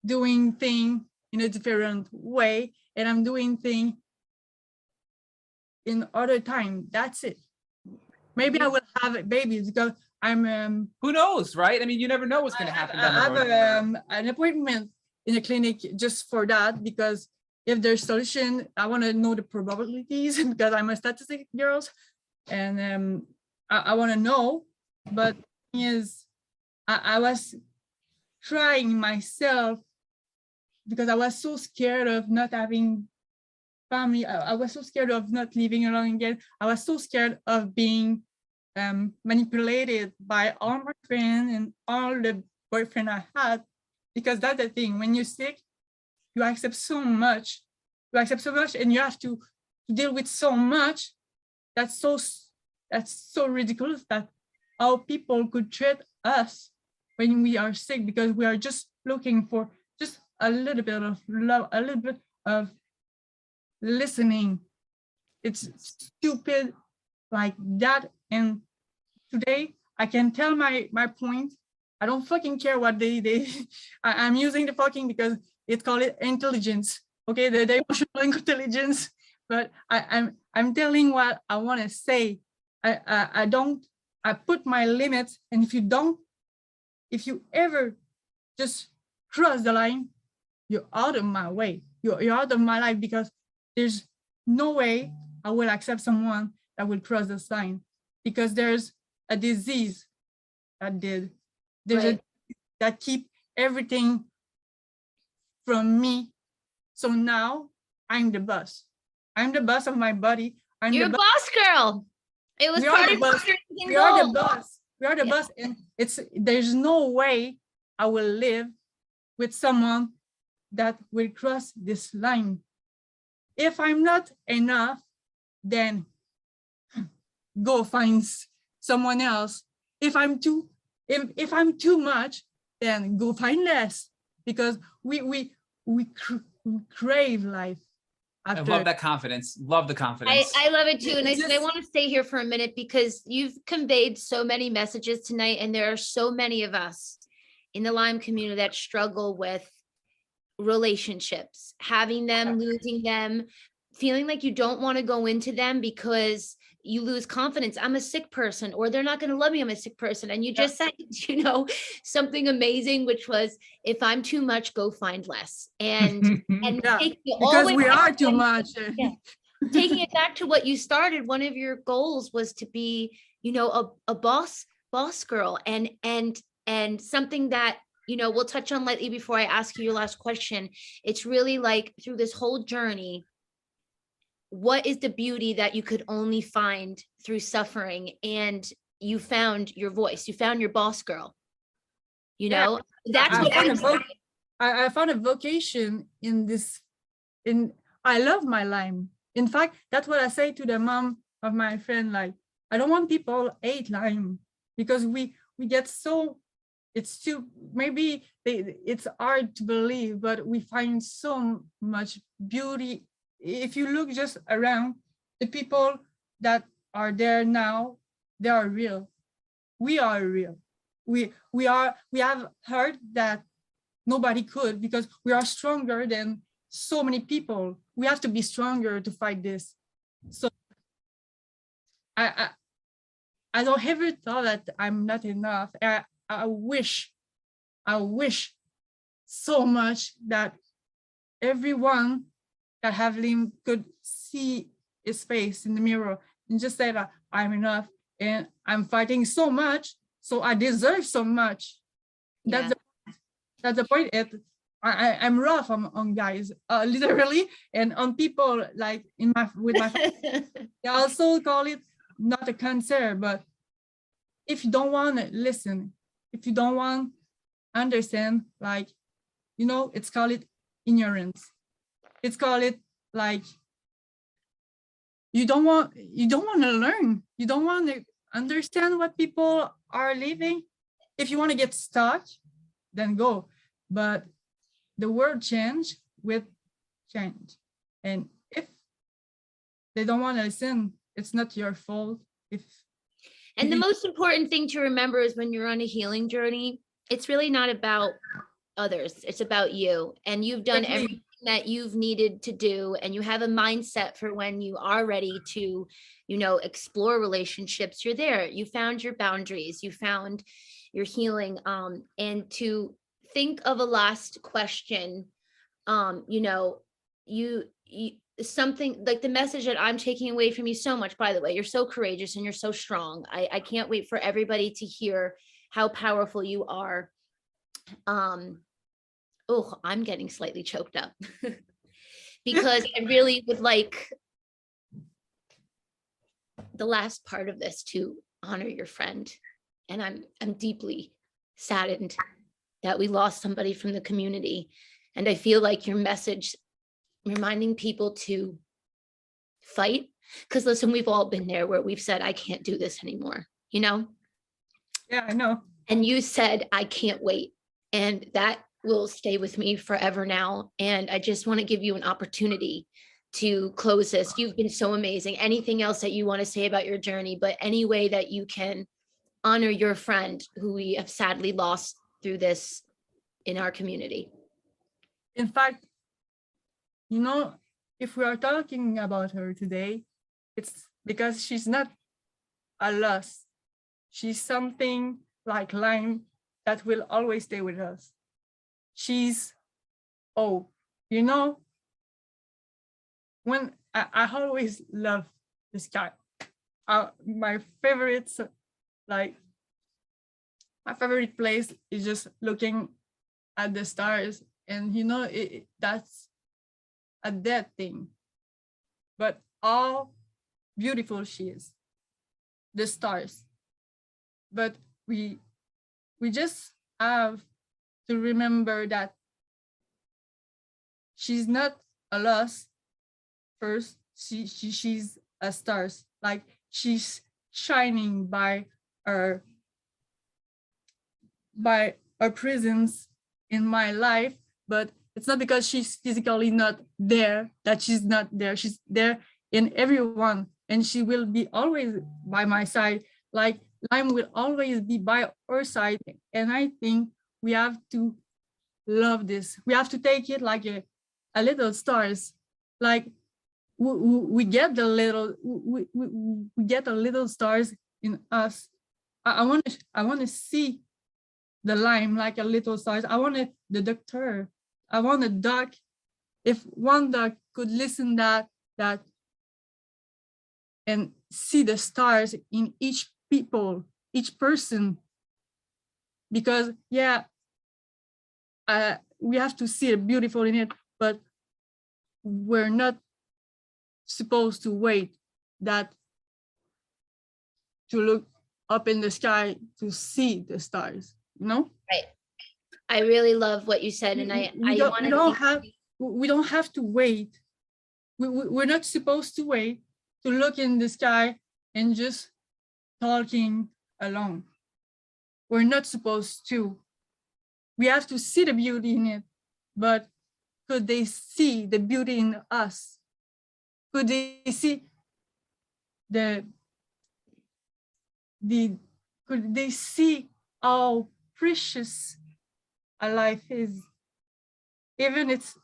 doing things in a different way, and I'm doing things in other time. That's it. Maybe I will have babies because I'm who knows, right? I mean, you never know what's going to happen down the road. I have an appointment in a clinic just for that, because if there's solution, I want to know the probabilities because I'm a statistic girl, and I want to know. But the thing is, I was trying myself because I was so scared of not having family. I was so scared of not living alone again. I was so scared of being manipulated by all my friends and all the boyfriend I had, because that's the thing. When you're sick, you accept so much. And you have to deal with so much. That's so ridiculous that how people could treat us when we are sick, because we are just looking for just a little bit of love, a little bit of listening. It's stupid like that. And today I can tell my point. I don't fucking care what I'm using the fucking because it's called intelligence. Okay, the emotional intelligence. But I'm telling what I want to say. I put my limits, and if you ever just cross the line, you're out of my way. You're out of my life, because there's no way I will accept someone that will cross this line, because there's a disease that keep everything from me. So now I'm the boss. I'm the boss of my body. You're a boss girl. It was part of we are the boss. We are the boss, and there's no way I will live with someone that will cross this line. If I'm not enough, then go find someone else. If I'm too much, then go find less, because we crave life. I love that confidence. Love the confidence. I love it too. And I want to stay here for a minute, because you've conveyed so many messages tonight, and there are so many of us in the Lyme community that struggle with relationships, having them, losing them, feeling like you don't want to go into them because you lose confidence. I'm a sick person, or they're not going to love me. I'm a sick person. And you just said, something amazing, which was, if I'm too much, go find less. And because we are too much. Taking it back to what you started, one of your goals was to be, a boss girl, and something that, we'll touch on lightly before I ask you your last question. It's really like, through this whole journey, what is the beauty that you could only find through suffering? And you found your voice, you found your boss girl, that's what I found a vocation in this. I love my Lyme. In fact, that's what I say to the mom of my friend. Like, I don't want people hate Lyme, because we we get so, it's too, maybe it's hard to believe, but we find so much beauty. If you look just around, the people that are there now, they are real. We are real. We have heard that nobody could, because we are stronger than so many people. We have to be stronger to fight this. So I don't ever thought that I'm not enough. I wish so much that everyone that have Lyme could see his face in the mirror and just say that I'm enough and I'm fighting so much, so I deserve so much. Yeah. That's the point. I'm rough on guys, literally, and on people like with my family. They also call it not a cancer, but if you don't want to listen, if you don't want to understand, like, you know, it's called it ignorance. It's called it like you don't want to learn. You don't want to understand what people are living. If you want to get stuck, then go. But the world change with change. And if they don't want to listen, it's not your fault. And the most important thing to remember is when you're on a healing journey, it's really not about others. It's about you. And you've done everything that you've needed to do. And you have a mindset for when you are ready to, you know, explore relationships. You're there. You found your boundaries. You found your healing. And to think of a last question, you know, you something like the message that I'm taking away from you so much, by the way, you're so courageous and you're so strong. I can't wait for everybody to hear how powerful you are. Oh, I'm getting slightly choked up because I really would like the last part of this to honor your friend. And I'm deeply saddened that we lost somebody from the community. And I feel like your message reminding people to fight, because listen, we've all been there where we've said, I can't do this anymore, you know? Yeah, I know. And you said, I can't wait. And that will stay with me forever now. And I just want to give you an opportunity to close this. You've been so amazing. Anything else that you want to say about your journey, but any way that you can honor your friend who we have sadly lost through this in our community. In fact, you know, if we are talking about her today, it's because she's not a loss. She's something like Lyme that will always stay with us. She's, oh, you know, when I always love the sky. My favorites, like my favorite place is just looking at the stars, and you know, that's a dead thing, but how beautiful she is, the stars. But we just have to remember that she's not a loss. First, she's a stars, like she's shining by her presence in my life. But it's not because she's physically not there that she's not there. She's there in everyone, and she will be always by my side. Like Lyme will always be by our side. And I think we have to love this. We have to take it like a little stars. Like we get the little we get the little stars in us. I want to see the Lyme like a little stars. I want the doctor. I want a doc. If one doc could listen that and see the stars in each person, because yeah, we have to see it beautiful in it, but we're not supposed to wait that to look up in the sky to see the stars, you know? Right. I really love what you said, and we don't have to wait. We're not supposed to wait to look in the sky and just talking alone. we're not supposed to. We have to see the beauty in it, but could they see the beauty in us? Could they see could they see how precious a life is? Even it's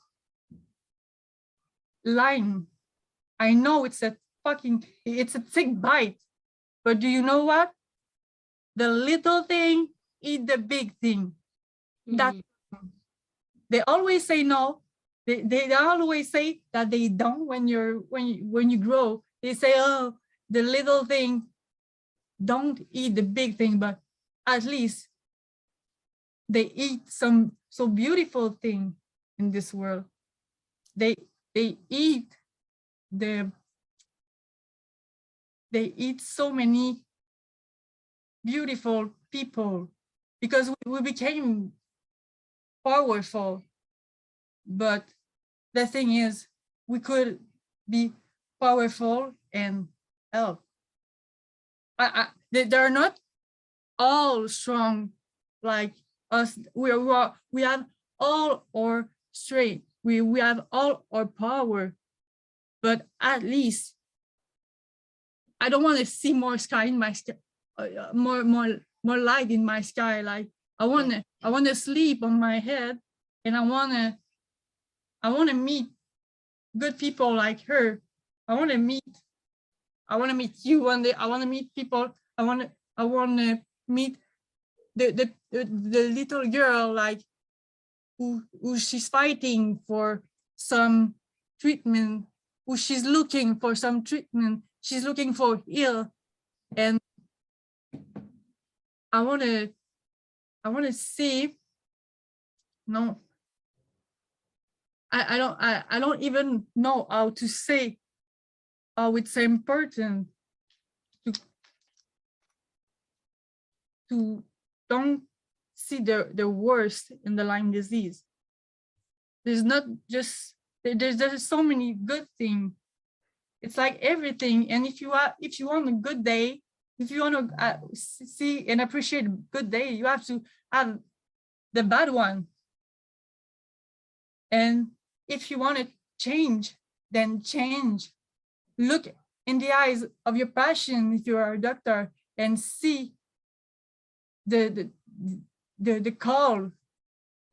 Lyme. I know it's a thick bite, but do you know what? The little thing eat the big thing. That they always say no. They always say that they don't when you grow. They say, oh, the little thing don't eat the big thing, but at least they eat some so beautiful thing in this world. They eat so many beautiful people because we became powerful. But the thing is, we could be powerful and help. They're not all strong like us. We have all our strength. We have all our power. But at least I don't want to see more sky in my sky, more light in my sky. Like I want to sleep on my head, and I want to meet good people like her. I want to meet you one day. I want to meet people. I want to meet the little girl like who she's fighting for some treatment, who she's looking for some treatment. She's looking for heal, and I want to see. No, I don't even know how to say how it's important to don't see the worst in the Lyme disease. There's not just there's so many good things. It's like everything, and if you want a good day, if you want to see and appreciate a good day, you have to have the bad one. And if you want to change, then change. Look in the eyes of your patient if you are a doctor and see the call.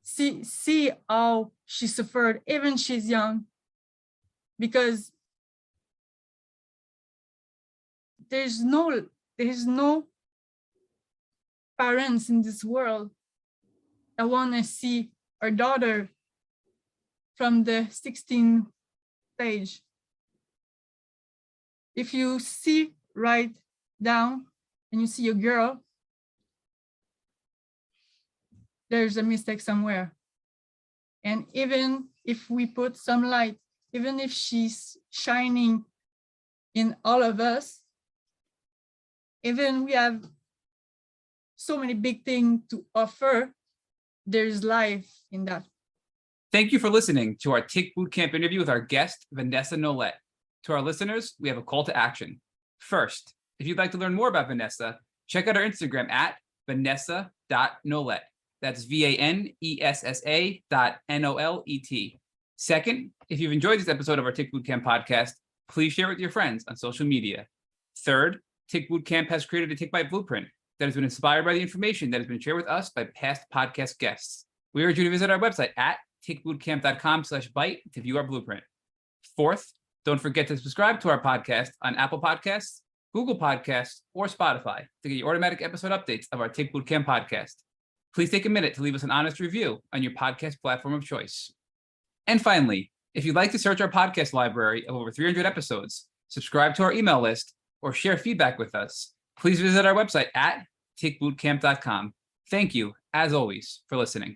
See how she suffered, even she's young, because there's no parents in this world that want to see our daughter from the 16th stage. If you see right down and you see a girl, there's a mistake somewhere. And even if we put some light, even if she's shining in all of us, even we have so many big things to offer, there's life in that. Thank you for listening to our Tick Bootcamp interview with our guest, Vanessa Nolet. To our listeners, we have a call to action. First, if you'd like to learn more about Vanessa, check out our Instagram at vanessa.nolet. That's VANESSA.NOLET. Second, if you've enjoyed this episode of our Tick Bootcamp podcast, please share it with your friends on social media. Third, Tick Bootcamp has created a Tick Bite blueprint that has been inspired by the information that has been shared with us by past podcast guests. We urge you to visit our website at tickbootcamp.com/bite to view our blueprint. Fourth, don't forget to subscribe to our podcast on Apple Podcasts, Google Podcasts, or Spotify to get your automatic episode updates of our Tick Bootcamp podcast. Please take a minute to leave us an honest review on your podcast platform of choice. And finally, if you'd like to search our podcast library of over 300 episodes, subscribe to our email list, or share feedback with us, please visit our website at tickbootcamp.com. Thank you, as always, for listening.